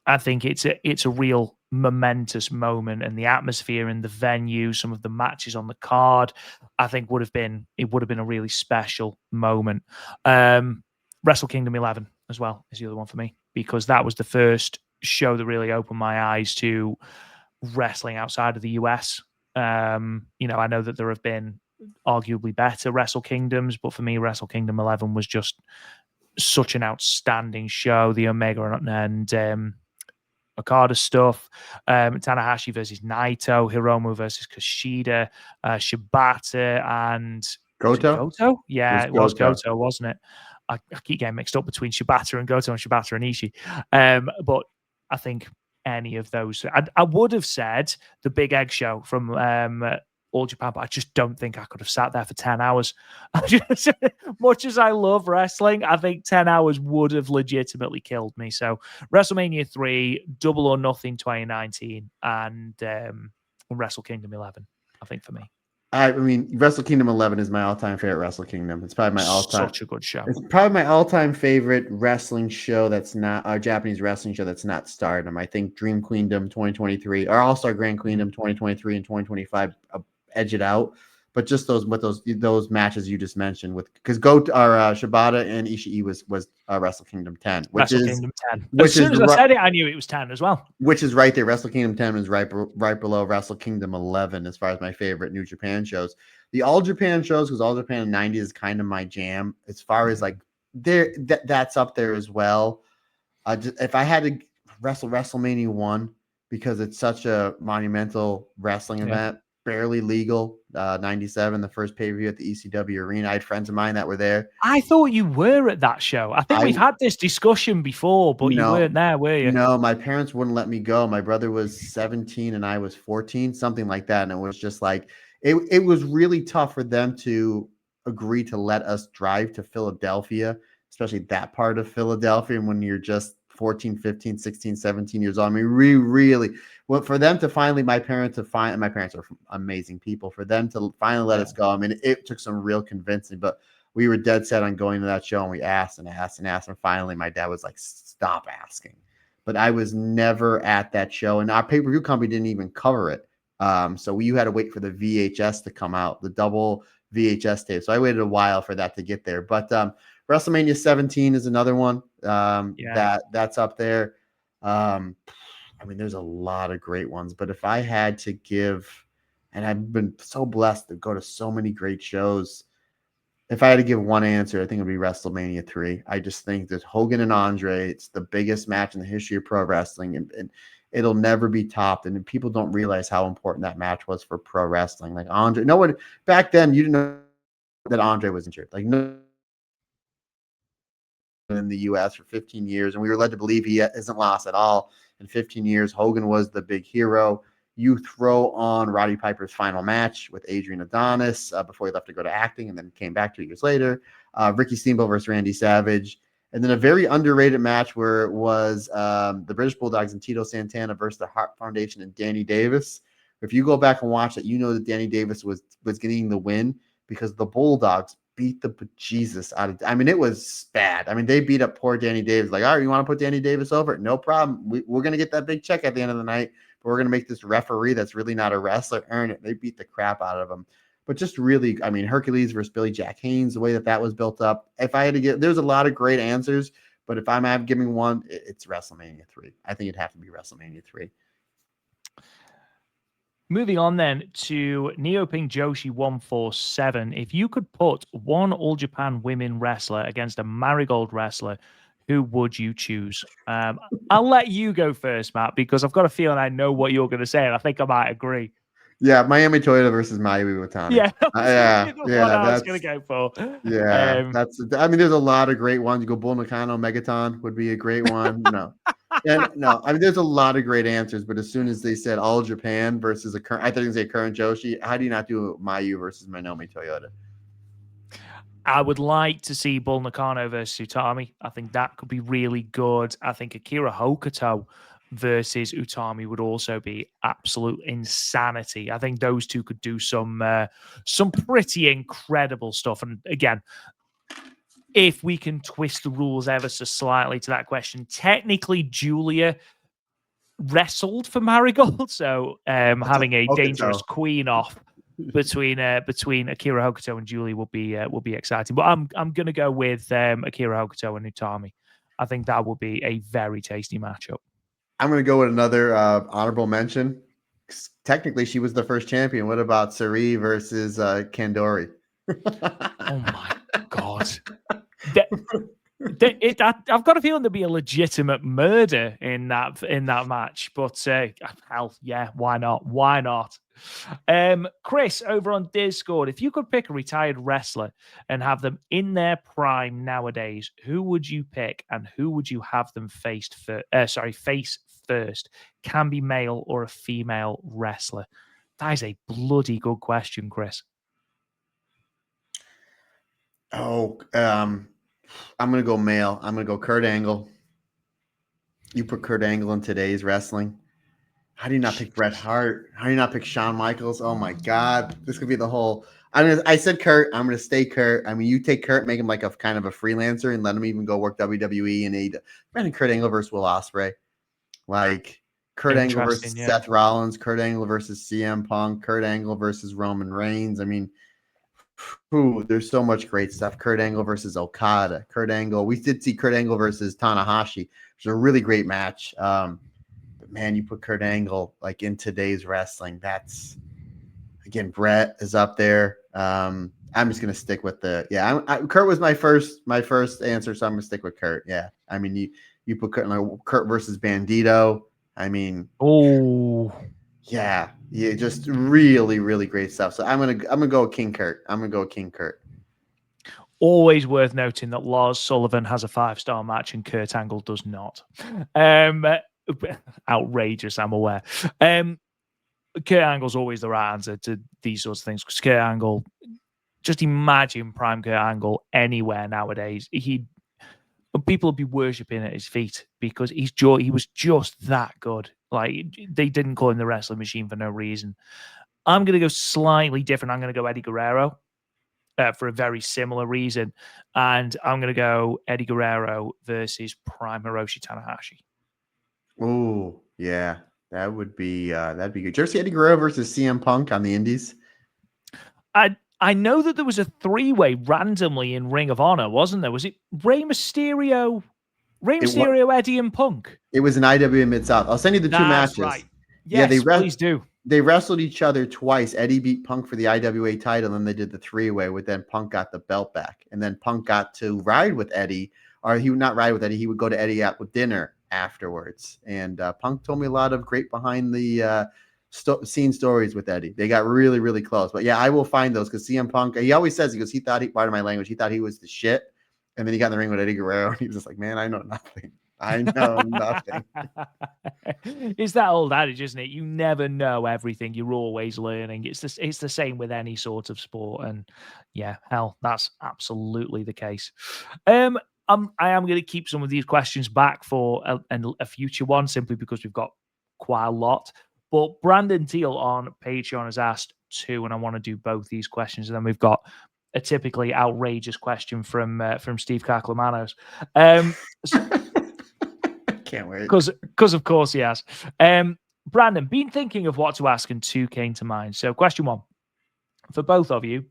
a real momentous moment, and the atmosphere in the venue, some of the matches on the card, I think would have been a really special moment. Wrestle Kingdom 11 as well is the other one for me, because that was the first show that really opened my eyes to wrestling outside of the US. I know that there have been arguably better Wrestle Kingdoms, but for me, Wrestle Kingdom 11 was just such an outstanding show. The Omega and Okada stuff, Tanahashi versus Naito, Hiromu versus Kushida, Shibata and
Goto?
Yeah, it was Goto, wasn't it? I keep getting mixed up between Shibata and Goto and Shibata and Ishii. But I think any of those, I would have said the Big Egg Show from All Japan, but I just don't think I could have sat there for 10 hours. Much as I love wrestling, I think 10 hours would have legitimately killed me. So WrestleMania 3, Double or Nothing 2019, and Wrestle Kingdom 11, I think, for me.
Wrestle Kingdom 11 is my all-time favorite Wrestle Kingdom. It's probably my all-time.
Such a good show.
It's probably my all-time favorite wrestling show that's not a Japanese wrestling show that's not Stardom. I think Dream Queendom 2023 or All-Star Grand Queendom 2023 and 2025 edge it out. But just those matches you just mentioned because Shibata and Ishii was Wrestle Kingdom 10,
Kingdom 10. As soon as I said it, I knew it was 10 as well.
Which is right there. Wrestle Kingdom 10 is right below Wrestle Kingdom 11 as far as my favorite New Japan shows. The All Japan shows, because All Japan in 90 is kind of my jam as far as like that's up there as well. If I had to wrestle WrestleMania 1, because it's such a monumental wrestling event, barely legal, 97, the first pay-per-view at the ECW arena. I had friends of mine that were there.
I thought you were at that show. I think we've had this discussion before, but you weren't there, were you?
No, my parents wouldn't let me go. My brother was 17 and I was 14, something like that. And it was just like, it was really tough for them to agree to let us drive to Philadelphia, especially that part of Philadelphia. And when you're just 14, 15, 16, 17 years old, I mean, really, well, for them to finally, my parents are amazing people, for them to finally let us go. I mean, it took some real convincing, but we were dead set on going to that show, and we asked and asked and asked. And finally, my dad was like, stop asking. But I was never at that show, and our pay-per-view company didn't even cover it. So you had to wait for the VHS to come out, the double VHS tape. So I waited a while for that to get there. But WrestleMania 17 is another one that's up there. I mean, there's a lot of great ones. But if I had to give, and I've been so blessed to go to so many great shows, if I had to give one answer, I think it would be WrestleMania 3. I just think that Hogan and Andre, it's the biggest match in the history of pro wrestling, and it'll never be topped. And people don't realize how important that match was for pro wrestling. Like Andre, no one back then, you didn't know that Andre was injured. Like no, in the U.S. for 15 years, and we were led to believe he isn't lost at all. In 15 years, Hogan was the big hero. You throw on Roddy Piper's final match with Adrian Adonis before he left to go to acting and then came back 2 years later. Ricky Steamboat versus Randy Savage. And then a very underrated match where it was the British Bulldogs and Tito Santana versus the Hart Foundation and Danny Davis. If you go back and watch that, you know that Danny Davis was getting the win because the Bulldogs beat the bejesus out of. I mean, it was bad. I mean, they beat up poor Danny Davis. Like, all right, you want to put Danny Davis over? No problem. We're going to get that big check at the end of the night. But we're going to make this referee that's really not a wrestler earn it. They beat the crap out of him. But just really, I mean, Hercules versus Billy Jack Haynes, the way that was built up. If I had to get, there's a lot of great answers. But if I'm giving one, it's WrestleMania 3. I think it'd have to be WrestleMania 3.
Moving on then to Neoping Joshi 147. If you could put one All Japan women wrestler against a Marigold wrestler, who would you choose? I'll let you go first, Matt, because I've got a feeling I know what you're going to say, and I think I might agree.
Yeah, Miami Toyota versus Mayu Iwatani.
Yeah,
yeah,
I was going to go for.
Yeah, I mean, there's a lot of great ones. You go Bull Nakano, Megaton would be a great one. No, I mean, there's a lot of great answers. But as soon as they said All Japan versus a current, I thought you say current Joshi. How do you not do Mayu versus Minomi Toyota?
I would like to see Bull Nakano versus Utami. I think that could be really good. I think Akira Hokuto versus Utami would also be absolute insanity. I think those two could do some pretty incredible stuff. And again, if we can twist the rules ever so slightly to that question, technically Julia wrestled for Marigold, so having a dangerous queen off between Akira Hokuto and Julie will be exciting. But I'm gonna go with Akira Hokuto and Utami. I think that will be a very tasty matchup.
I'm gonna go with another honorable mention. Technically, she was the first champion. What about Sarii versus Kandori?
Oh my god! I've got a feeling there'll be a legitimate murder in that match, but hell yeah, why not? Why not? Chris over on Discord, if you could pick a retired wrestler and have them in their prime nowadays, who would you pick and who would you have them face first? Can be male or a female wrestler. That is a bloody good question, Chris.
Oh, I'm going to go male. I'm going to go Kurt Angle. You put Kurt Angle in today's wrestling. How do you not pick Bret Hart? How do you not pick Shawn Michaels? Oh my God. This could be the whole. I said Kurt. I'm going to stay Kurt. I mean, you take Kurt, make him like a kind of a freelancer and let him even go work WWE and AEW. Imagine Kurt Angle versus Will Ospreay. Like Kurt Angle versus Seth Rollins, Kurt Angle versus CM Punk, Kurt Angle versus Roman Reigns. I mean, there's so much great stuff. Kurt Angle versus Okada. Kurt Angle. We did see Kurt Angle versus Tanahashi, which is a really great match. But man, you put Kurt Angle like in today's wrestling. That's again, Brett is up there. I'm just gonna stick with the Kurt was my first answer, so I'm gonna stick with Kurt. Yeah, I mean you put Kurt versus Bandito. I mean, yeah, just really really great stuff. So I'm gonna go with King Kurt. I'm gonna go with King Kurt.
Always worth noting that Lars Sullivan has a 5-star match and Kurt Angle does not. Outrageous, I'm aware. Kurt Angle's always the right answer to these sorts of things because Kurt Angle, just imagine prime Kurt Angle anywhere nowadays. People would be worshipping at his feet because he was just that good. Like, they didn't call him the wrestling machine for no reason. I'm going to go slightly different. I'm going to go Eddie Guerrero for a very similar reason. And I'm going to go Eddie Guerrero versus prime Hiroshi Tanahashi.
Oh, yeah. That'd be good. Did you ever see Eddie Guerrero versus CM Punk on the Indies?
I know that there was a 3-way randomly in Ring of Honor, wasn't there? Was it Rey Mysterio, Eddie, and Punk?
It was an IWA Mid-South. I'll send you the two matches.
Right. Yes, please do.
They wrestled each other twice. Eddie beat Punk for the IWA title, and then they did the 3-way, where then Punk got the belt back. And then Punk got to ride with Eddie, or he would not ride with Eddie. He would go to Eddie out with dinner afterwards. And Punk told me a lot of great behind the scene stories with Eddie. They got really, really close. But yeah, I will find those because CM Punk, he always says, he thought part of my language, he thought he was the shit. And then he got in the ring with Eddie Guerrero, and he was just like, man, I know nothing. I know nothing.
It's that old adage, isn't it? You never know everything. You're always learning. It's the same with any sort of sport. And yeah, hell, that's absolutely the case. I am going to keep some of these questions back for a future one, simply because we've got quite a lot. But Brandon Teal on Patreon has asked 2, and I want to do both these questions. And then we've got a typically outrageous question from Steve Caclamanos.
Can't wait.
Because of course he has. Brandon, been thinking of what to ask, and 2 came to mind. So question 1, for both of you,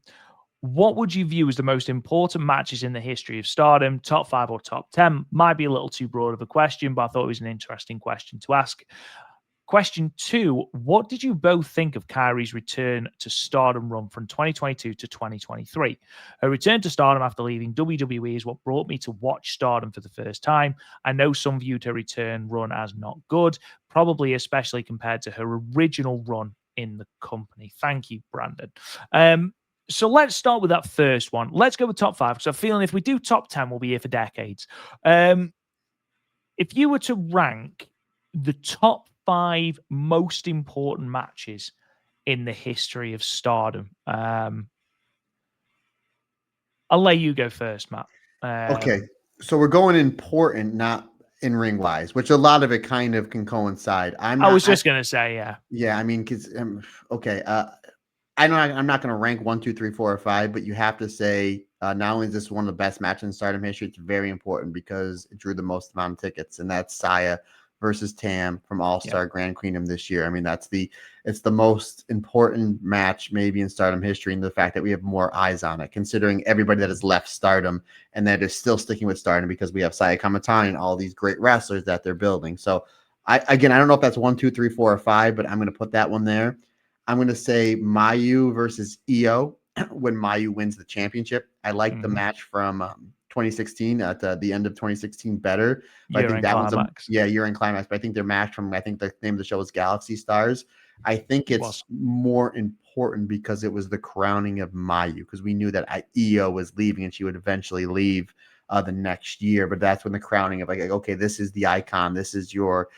what would you view as the most important matches in the history of Stardom? Top 5 or top 10? Might be a little too broad of a question, but I thought it was an interesting question to ask. Question 2, what did you both think of Kairi's return to Stardom run from 2022 to 2023? Her return to Stardom after leaving WWE is what brought me to watch Stardom for the first time. I know some viewed her return run as not good, probably especially compared to her original run in the company. Thank you, Brandon. So let's start with that first one. Let's go with top 5, because I'm feeling if we do top 10, we'll be here for decades. If you were to rank the top 5 most important matches in the history of Stardom, I'll let you go first, Matt.
Okay, so we're going important, not in ring wise, which a lot of it kind of can coincide.
I was just gonna say,
yeah. I mean, because okay, I'm not going to rank 1, 2, 3, 4, or 5, but you have to say not only is this one of the best matches in Stardom history, it's very important because it drew the most amount of tickets, and that's Saya versus Tam from All-Star Grand Queendom this year. I mean, it's the most important match maybe in Stardom history, and the fact that we have more eyes on it, considering everybody that has left Stardom and that is still sticking with Stardom because we have Saya Kamatani and all these great wrestlers that they're building. So I don't know if that's 1, 2, 3, 4, or 5, but I'm going to put that one there. I'm going to say Mayu versus Io when Mayu wins the championship. I like the match from 2016 at the end of 2016 better. But I think that one's year-end climax. But I think their match from, I think the name of the show was Galaxy Stars. I think it's more important because it was the crowning of Mayu, because we knew that Io was leaving and she would eventually leave the next year. But that's when the crowning of like, okay, this is the icon. This is your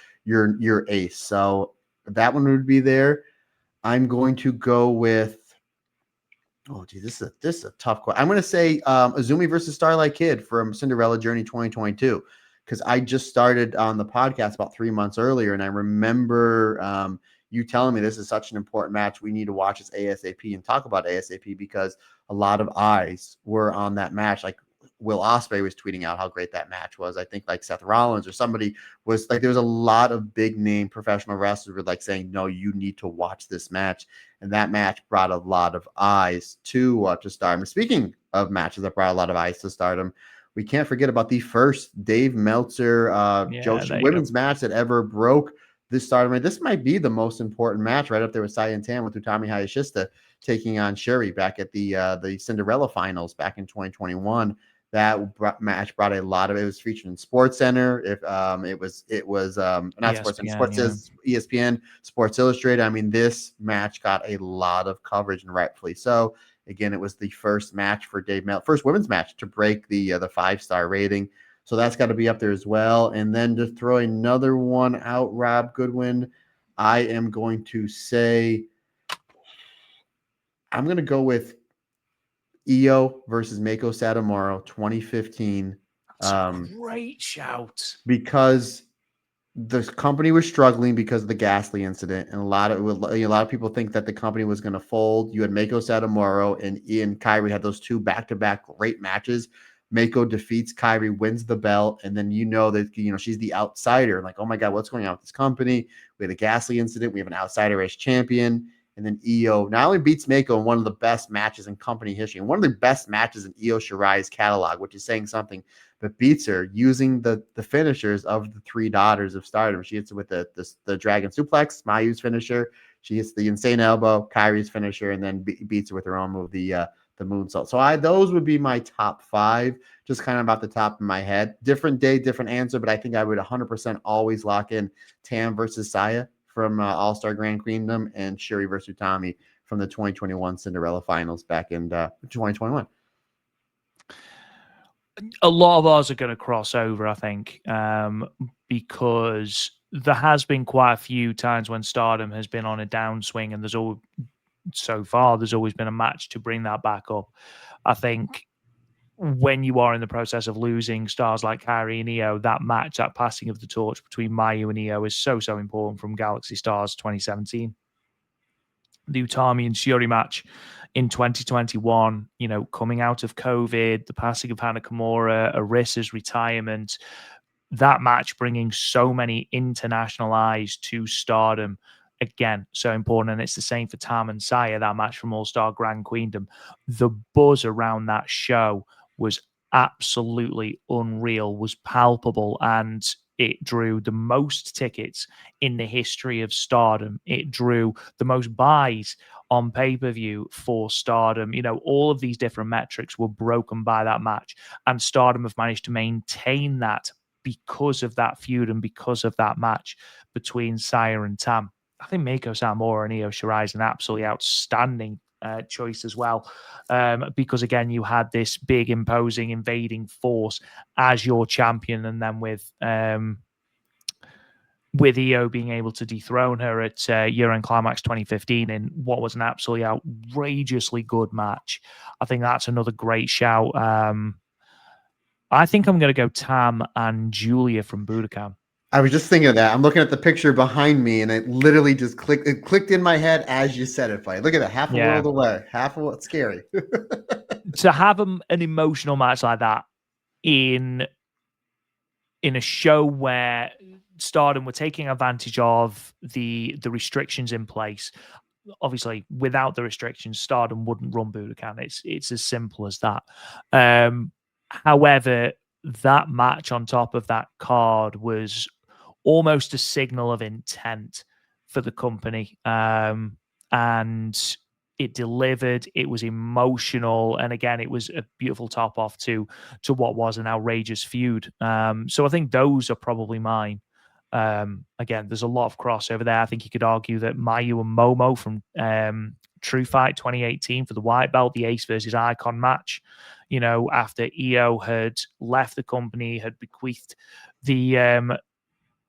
ace. So that one would be there. I'm going to go with, this is a tough question. I'm going to say Azumi versus Starlight Kid from Cinderella Journey 2022, because I just started on the podcast about 3 months earlier, and I remember you telling me this is such an important match. We need to watch this ASAP and talk about ASAP, because a lot of eyes were on that match. Like Will Ospreay was tweeting out how great that match was. I think like Seth Rollins or somebody was like, there was a lot of big name professional wrestlers were like saying, no, you need to watch this match. And that match brought a lot of eyes to Stardom. Speaking of matches that brought a lot of eyes to Stardom, we can't forget about the first Dave Meltzer Joshi women's match that ever broke this Stardom. This might be the most important match, right up there with Saya and Tam, with Utami Hayashishita taking on Shuri back at the Cinderella finals back in 2021. That match brought a lot of. It was featured in Sports Center. If it was not
ESPN,
Sports Center, ESPN, Sports Illustrated. I mean, this match got a lot of coverage, and rightfully so. Again, it was the first match for Dave Meltzer, first women's match to break the 5-star rating. So that's got to be up there as well. And then to throw another one out, Rob Goodwin, I am going to say, I'm going to go with Io versus Mako Satomura 2015.
That's a great shout.
Because the company was struggling because of the Ghastly incident, and a lot of people think that the company was going to fold. You had Mako Satomura and Ian Kyrie had those two back-to-back great matches. Mako defeats Kyrie, wins the belt, and then that she's the outsider. Like, oh my God, what's going on with this company? We had a Ghastly incident. We have an outsider as champion. And then Io not only beats Mako in one of the best matches in company history, and one of the best matches in Io Shirai's catalog, which is saying something, but beats her using the finishers of the three daughters of Stardom. She hits it with the Dragon Suplex, Mayu's finisher. She hits the Insane Elbow, Kyrie's finisher, and then beats her with her own move, the Moonsault. So those would be my top 5, just kind of off the top of my head. Different day, different answer, but I think I would 100% always lock in Tam versus Saya from All-Star Grand Queendom, and Shuri versus Utami from the 2021 Cinderella Finals back in 2021.
A lot of ours are going to cross over, I think, because there has been quite a few times when Stardom has been on a downswing, and there's always been a match to bring that back up. I think when you are in the process of losing stars like Kyrie and Io, that match, that passing of the torch between Mayu and Io is so important from Galaxy Stars 2017. The Utami and Shuri match in 2021, coming out of COVID, the passing of Hana Kimura, Arisa's retirement, that match bringing so many international eyes to Stardom. Again, so important. And it's the same for Tam and Saya, that match from All-Star Grand Queendom. The buzz around that show was absolutely unreal, was palpable, and it drew the most tickets in the history of Stardom. It drew the most buys on pay-per-view for Stardom. All of these different metrics were broken by that match, and Stardom have managed to maintain that because of that feud and because of that match between Saya and Tam. I think Mako Satomura and Io Shirai is an absolutely outstanding choice as well, because again, you had this big, imposing, invading force as your champion, and then with Io being able to dethrone her at Year-End Climax 2015 in what was an absolutely outrageously good match. I think that's another great shout. I think I'm going to go Tam and Julia from Budokan.
I was just thinking of that. I'm looking at the picture behind me, and it literally just clicked in my head as you said it. Look at that, half a world away, it's scary.
To have an emotional match like that in a show where Stardom were taking advantage of the restrictions in place. Obviously, without the restrictions, Stardom wouldn't run Budokan. It's as simple as that. However, that match on top of that card was almost a signal of intent for the company. And it delivered. It was emotional. And again, it was a beautiful top off to what was an outrageous feud. So I think those are probably mine. Again, there's a lot of crossover there. I think you could argue that Mayu and Momo from True Fight 2018 for the white belt, the Ace versus Icon match, after Io had left the company, had bequeathed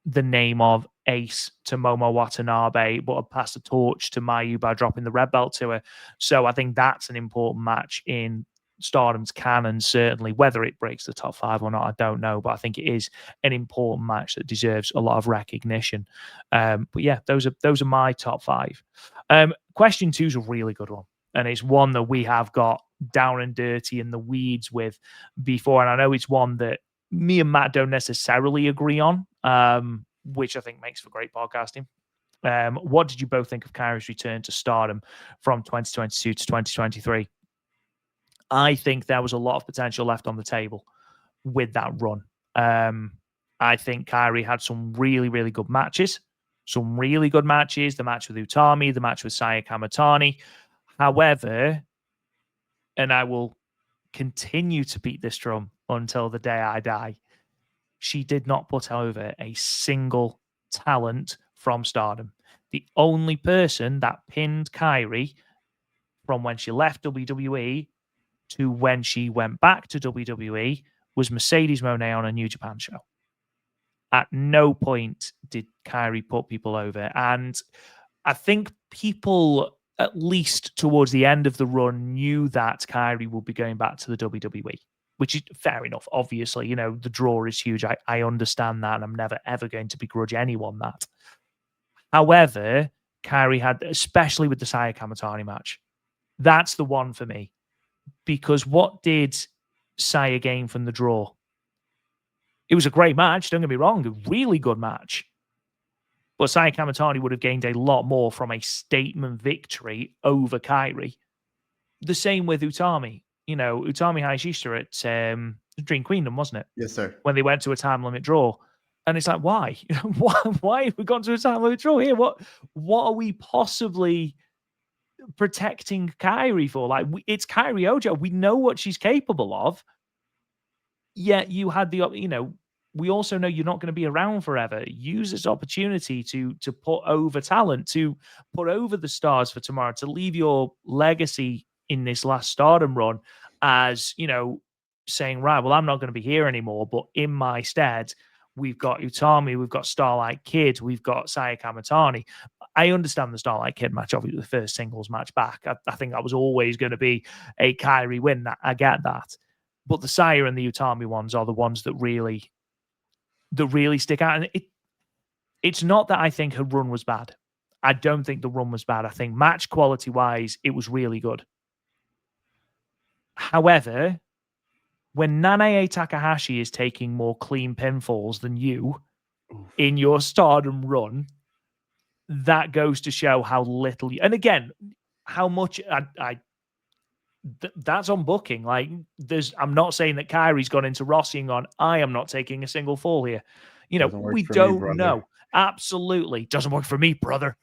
the name of Ace to Momo Watanabe, but had passed the torch to Mayu by dropping the red belt to her. So I think that's an important match in Stardom's canon, certainly. Whether it breaks the top 5 or not, I don't know, but I think it is an important match that deserves a lot of recognition. But yeah, those are my top 5. Question 2 is a really good one, and it's one that we have got down and dirty in the weeds with before, and I know it's one that me and Matt don't necessarily agree on, which I think makes for great podcasting. What did you both think of Kyrie's return to Stardom from 2022 to 2023? I think there was a lot of potential left on the table with that run. I think Kyrie had some really, really good matches. Some really good matches, the match with Utami, the match with Saya Kamatani. However, and I will continue to beat this drum until the day I die, she did not put over a single talent from Stardom. The only person that pinned Kairi from when she left WWE to when she went back to WWE was Mercedes Moné on a New Japan show. At no point did Kairi put people over. And I think people, at least towards the end of the run, knew that Kairi would be going back to the WWE, which is fair enough. Obviously, you know, the draw is huge. I understand that, and I'm never, ever going to begrudge anyone that. However, Kairi had, especially with the Saya Kamatani match, that's the one for me. Because what did Saya gain from the draw? It was a great match, don't get me wrong, a really good match. But Saya Kamatani would have gained a lot more from a statement victory over Kairi. The same with Utami. You know, Utami Hayashishita at Dream Queendom, wasn't it?
Yes, sir.
When they went to a time limit draw. And it's like, why? why have we gone to a time limit draw here? What are we possibly protecting Kairi for? Like, it's Kairi Ojo. We know what she's capable of. Yet you had the, you know, we also know you're not going to be around forever. Use this opportunity to put over talent, to put over the stars for tomorrow, to leave your legacy in this last Stardom run as, you know, saying, right, well, I'm not going to be here anymore, but in my stead, we've got Utami, we've got Starlight Kid, we've got Saya Kamatani. I understand the Starlight Kid match, obviously the first singles match back. I think that was always going to be a Kairi win. I get that. But the Saya and the Utami ones are the ones that really stick out. And it's not that I think her run was bad. I don't think the run was bad. I think match quality wise, it was really good. However, when Nanae Takahashi is taking more clean pinfalls than you in your Stardom run, that goes to show how little you, and again, how much that's on booking. Like, I'm not saying that Kairi's gone into Rossi and gone, I am not taking a single fall here. You know, we don't know. Absolutely. Doesn't work for me, brother.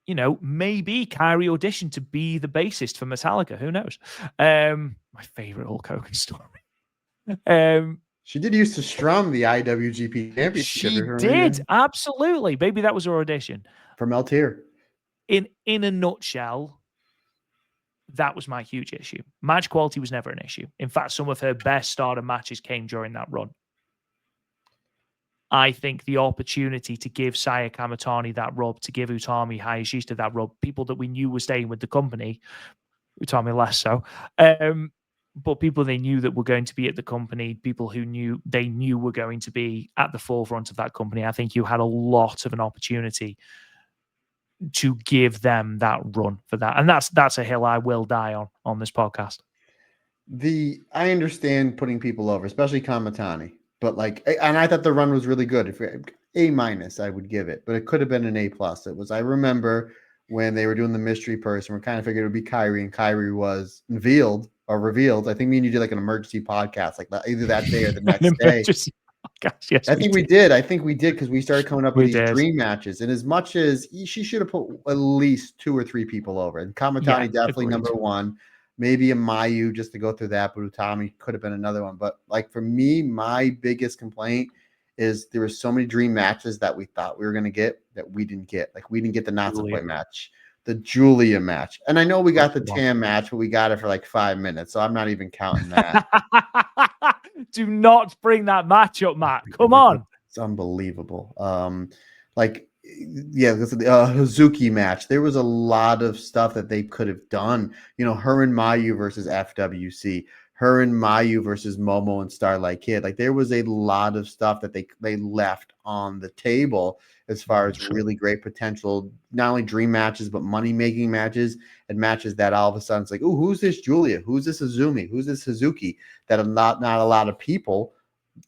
You know, maybe Kairi auditioned to be the bassist for Metallica. Who knows? My favorite Hulk Hogan story.
She did used to strum the IWGP Championship.
She did. Absolutely. Maybe that was her audition.
For Meltier.
In a nutshell, that was my huge issue. Match quality was never an issue. In fact, some of her best Stardom matches came during that run. I think the opportunity to give Saya Kamatani that rub, to give Utami Hayashishita that rub, people that we knew were staying with the company, Utami less so, but people they knew that were going to be at the company, people who knew were going to be at the forefront of that company. I think you had a lot of an opportunity to give them that run for that. And that's a hill I will die on this podcast.
I understand putting people over, especially Kamatani, but like, and I thought the run was really good. If A-, I would give it, but it could have been an A+. It was, I remember when they were doing the mystery person, we kind of figured it would be Kairi, and Kairi was revealed. I think me and you did like an emergency podcast, like either that day or the next day.
Gosh, yes,
I think we did because we started coming up with these dream matches. And as much as she should have put at least 2 or 3 people over, and Kamatani definitely number 1, maybe a Mayu just to go through that, but Utami could have been another one. But like for me, my biggest complaint is there were so many dream matches that we thought we were going to get that we didn't get. Like we didn't get the Natsupoi match, the Julia match. And I know we got the Tam match, but we got it for like 5 minutes. So I'm not even counting that.
Do not bring that match up, Matt. Come on.
It's unbelievable. Like, yeah, the Hazuki match. There was a lot of stuff that they could have done. You know, her and Mayu versus FWC, her and Mayu versus Momo and Starlight Kid. Like, there was a lot of stuff that they left on the table as far as really great potential, not only dream matches, but money-making matches and matches that all of a sudden it's like, oh, who's this Julia? Who's this Azumi? Who's this Hazuki? That not a lot of people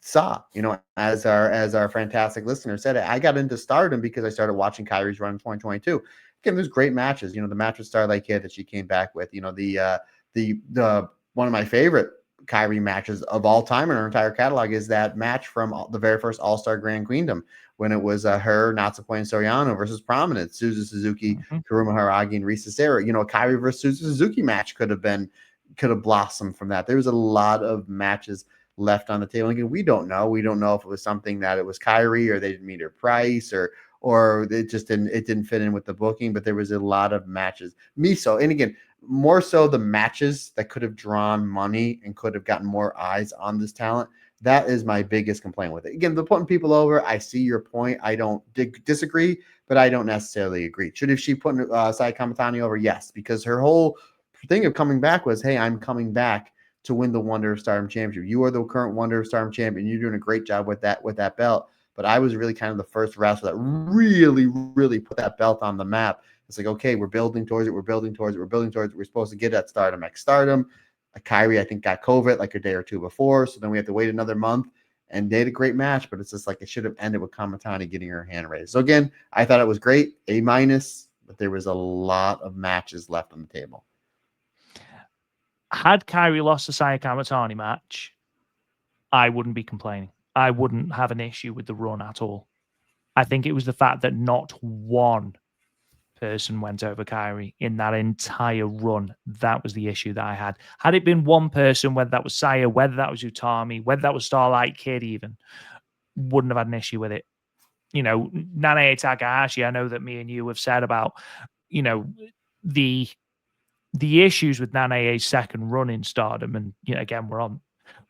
saw. You know, as our fantastic listener said, I got into Stardom because I started watching Kairi's run in 2022. Again, there's great matches. You know, the match with Starlight Kid that she came back with. You know, the one of my favorite Kyrie matches of all time in her entire catalog is that match from the very first All-Star Grand Queendom when it was her, Natsupoi and Soriano versus Prominence, Suzu Suzuki, Karuma Haragi, and Risa Sera. You know, Kyrie versus Suzu Suzuki match could have blossomed from that. There was a lot of matches left on the table. Again, we don't know. We don't know if it was something that it was Kyrie or they didn't meet her price or it just didn't fit in with the booking, but there was a lot of matches. And again, more so the matches that could have drawn money and could have gotten more eyes on this talent. That is my biggest complaint with it. Again, the putting people over, I see your point. I don't disagree, but I don't necessarily agree. Should she put Saya Kamatani over? Yes, because her whole thing of coming back was, hey, I'm coming back to win the Wonder of Stardom Championship. You are the current Wonder of Stardom Champion. You're doing a great job with that belt. But I was really kind of the first wrestler that really, really put that belt on the map. It's like, okay, we're building towards it. We're building towards it. We're building towards it. We're supposed to get at Stardom X Stardom. Kyrie, I think, got COVID like a day or two before. So then we have to wait another month. And they had a great match, but it's just like it should have ended with Kamatani getting her hand raised. So again, I thought it was great, A-, but there was a lot of matches left on the table.
Had Kyrie lost the Saya Kamatani match, I wouldn't be complaining. I wouldn't have an issue with the run at all. I think it was the fact that not one person went over Kyrie in that entire run. That was the issue that I had. Had it been one person, whether that was Saya, whether that was Utami, whether that was Starlight Kid even, wouldn't have had an issue with it. You know, Nanae Takahashi, I know that me and you have said about, you know, the issues with Nanae's second run in Stardom, and you know, again,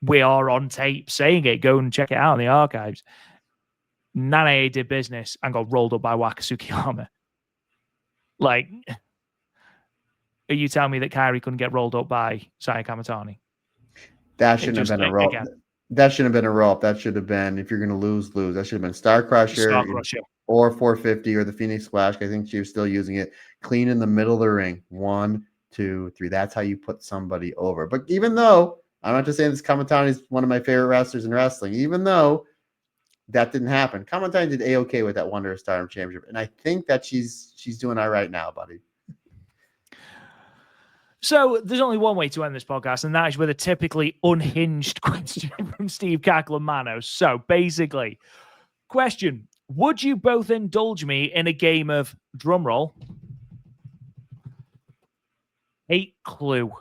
we are on tape saying it. Go and check it out in the archives. Nanae did business and got rolled up by Waka Tsukiyama. Like, are you telling me that Kyrie couldn't get rolled up by Saya Kamatani?
That shouldn't have been a roll. That shouldn't have been a roll up. That should have been, if you're going to lose. That should have been Star Crusher or 450 or the Phoenix Splash. I think she was still using it. Clean in the middle of the ring. 1, 2, 3. That's how you put somebody over. But even though, I'm not just saying this, Kamatani is one of my favorite wrestlers in wrestling, even though that didn't happen, Kamatani did A-okay with that Wonder of Stardom Championship. And I think that she's doing all right now, buddy.
So there's only one way to end this podcast, and that is with a typically unhinged question from Steve Cackle and Manos. So basically, question: would you both indulge me in a game of drumroll? Hate Clue.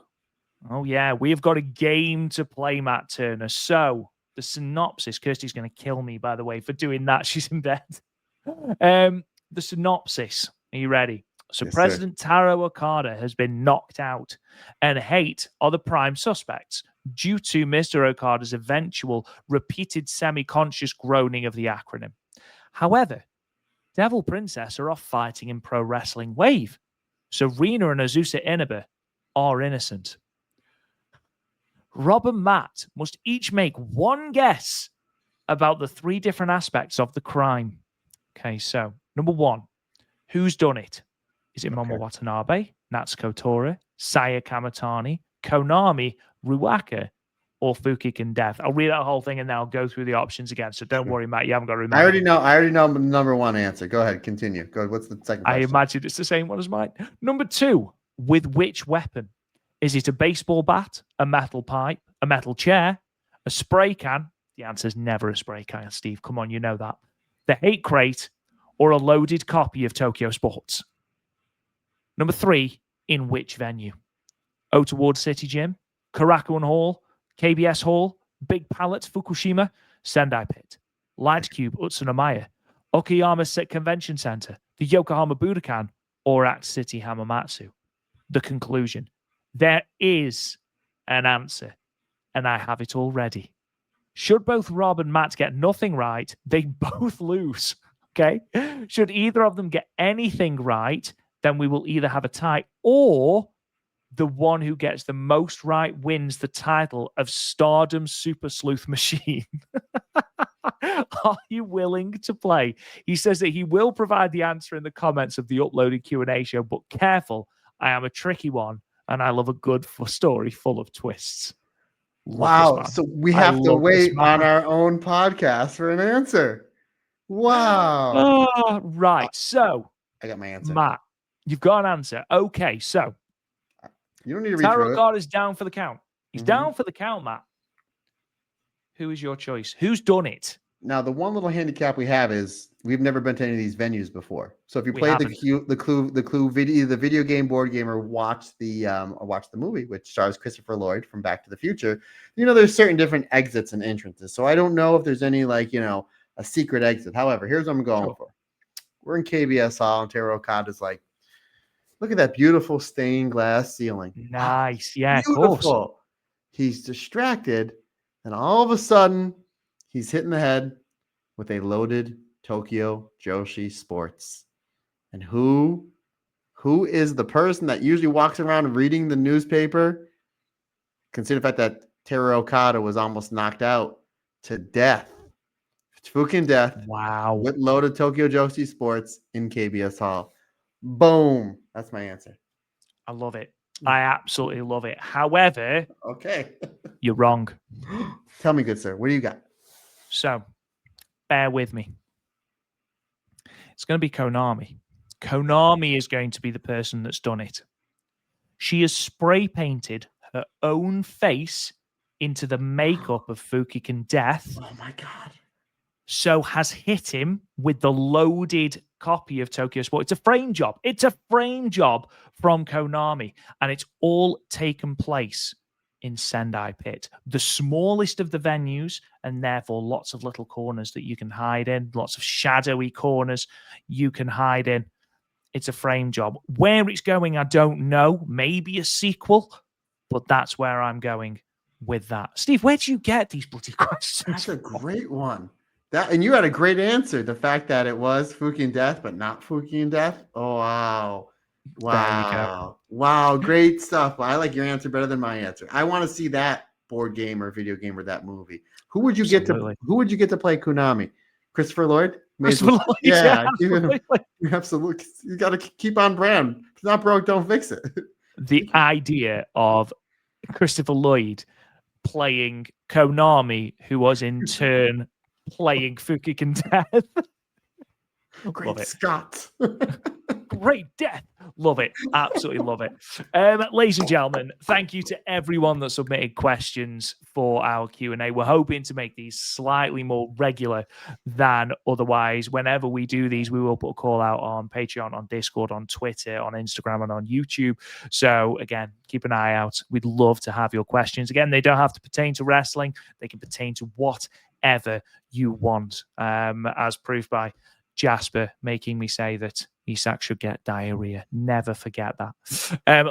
Oh yeah, we've got a game to play, Matt Turner. So the synopsis. Kirsty's going to kill me, by the way, for doing that. She's in bed. The synopsis. Are you ready? So yes, President Taro Okada has been knocked out, and Hate are the prime suspects due to Mr. Okada's eventual repeated semi-conscious groaning of the acronym. However, Devil Princess are off fighting in Pro Wrestling Wave, so Rina and Azusa Inaba are innocent. Rob and Matt must each make one guess about the 3 different aspects of the crime. Okay, so number 1, who's done it? Is it Momo Watanabe, Natsuko Tora, Saya Kamatani, Konami, Ruaka, or Fukigen Death? I'll read that whole thing and then I'll go through the options again. So don't worry, Matt. You haven't got to remember.
I already know the number 1 answer. Go ahead, continue. Go. What's the second question?
I imagine it's the same one as mine. Number 2, with which weapon? Is it a baseball bat, a metal pipe, a metal chair, a spray can? The answer is never a spray can, Steve. Come on, you know that. The hate crate, or a loaded copy of Tokyo Sports? Number 3, in which venue? Ota Ward City Gym, Korakuen Hall, KBS Hall, Big Pallet, Fukushima, Sendai Pit, Light Cube, Utsunomiya, Okayama Convention Center, the Yokohama Budokan, or Act City Hamamatsu? The conclusion: there is an answer, and I have it all ready. Should both Rob and Matt get nothing right, they both lose. Okay? Should either of them get anything right, then we will either have a tie, or the one who gets the most right wins the title of Stardom Super Sleuth Machine. Are you willing to play? He says that he will provide the answer in the comments of the uploaded Q&A show, but careful, I am a tricky one, and I love a good story full of twists.
Wow, so we have to wait on our own podcast for an answer. Wow.
Right, so
I got my answer.
Matt, you've got an answer. Okay, so
you don't need to read
Taro God is down for the count. He's down for the count, Matt. Who is your choice? Who's done it?
Now, the one little handicap we have is we've never been to any of these venues before. So if you played the video game, board game, or watch the movie, which stars Christopher Lloyd from Back to the Future, there's certain different exits and entrances. So I don't know if there's any a secret exit. However, here's what I'm going for. We're in KBS Hall, and Teruo Okada's like, look at that beautiful stained glass ceiling.
Nice. Yeah,
beautiful.
Of course.
He's distracted, and all of a sudden, he's hitting the head with a loaded Tokyo Joshi Sports. And who is the person that usually walks around reading the newspaper? Consider the fact that Teruo Okada was almost knocked out to death. It's fucking death.
Wow.
With loaded Tokyo Joshi Sports in KBS Hall. Boom. That's my answer.
I love it. I absolutely love it. However,
okay,
you're wrong.
Tell me, good sir, what do you got?
So, bear with me. It's going to be Konami. Konami is going to be the person that's done it. She has spray painted her own face into the makeup of Fukigen Death.
Oh my God.
So has hit him with the loaded copy of Tokyo Sport. It's a frame job. It's a frame job from Konami. And it's all taken place in Sendai Pit, the smallest of the venues, and therefore lots of little corners that you can hide in, lots of shadowy corners you can hide in. It's a frame job. Where it's going, I don't know. Maybe a sequel, but that's where I'm going with that. Steve, where do you get these bloody questions?
That's a great one. And you had a great answer. The fact that it was Fukigen Death, but not Fukigen Death. Oh, wow. Wow. Great stuff. I like your answer better than my answer. I want to see that board game or video game or that movie. Who would you get to play Konami? Christopher Lloyd?
Christopher Lloyd. Yeah,
absolutely. You got to keep on brand. If it's not broke, don't fix it.
The idea of Christopher Lloyd playing Konami, who was in turn playing Fukigen Death.
Great Scott.
Great death. Love it. Absolutely love it. Ladies and gentlemen, thank you to everyone that submitted questions for our Q&A. We're hoping to make these slightly more regular than otherwise. Whenever we do these, we will put a call out on Patreon, on Discord, on Twitter, on Instagram, and on YouTube. So again, keep an eye out. We'd love to have your questions. Again, they don't have to pertain to wrestling. They can pertain to whatever you want, as proof by Jasper making me say that Isak should get diarrhea. Never forget that.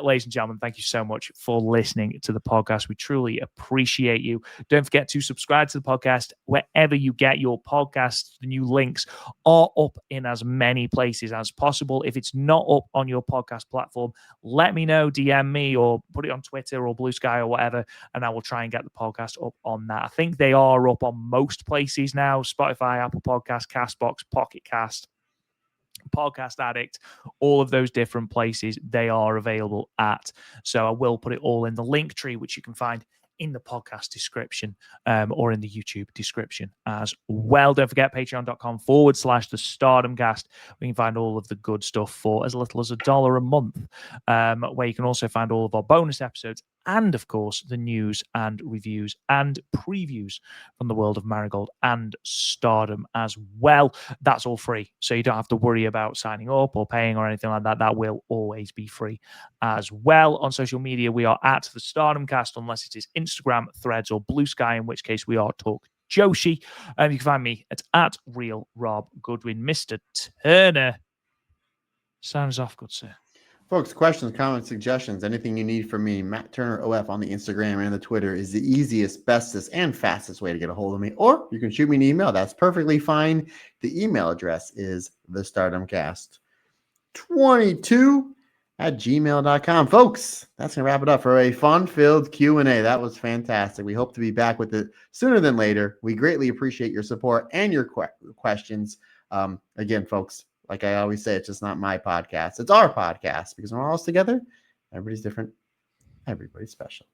Ladies and gentlemen, thank you so much for listening to the podcast. We truly appreciate you. Don't forget to subscribe to the podcast wherever you get your podcasts. The new links are up in as many places as possible. If it's not up on your podcast platform, let me know, DM me, or put it on Twitter or Blue Sky or whatever, and I will try and get the podcast up on that. I think they are up on most places now: Spotify, Apple Podcasts, Castbox, Pocket Cast, Podcast Addict, all of those different places they are available at. So I will put it all in the link tree, which you can find in the podcast description, or in the YouTube description as well. Don't forget patreon.com/the Stardom Cast. We can find all of the good stuff for as little as $1 a month, where you can also find all of our bonus episodes and, of course, the news and reviews and previews from the world of Marigold and Stardom as well. That's all free, so you don't have to worry about signing up or paying or anything like that. That will always be free as well. On social media, we are at the Stardom Cast, unless it is Instagram, Threads, or Blue Sky, in which case we are Talk Joshi. You can find me at Real Rob Goodwin. Mr. Turner, sounds off, good sir.
Folks, questions, comments, suggestions, anything you need from me, Matt Turner OF on the Instagram and the Twitter is the easiest, bestest, and fastest way to get a hold of me. Or you can shoot me an email. That's perfectly fine. The email address is thestardomcast22@gmail.com. Folks, that's going to wrap it up for a fun-filled Q&A. That was fantastic. We hope to be back with it sooner than later. We greatly appreciate your support and your questions. Again, folks, like I always say, it's just not my podcast. It's our podcast, because when we're all together, everybody's different. Everybody's special.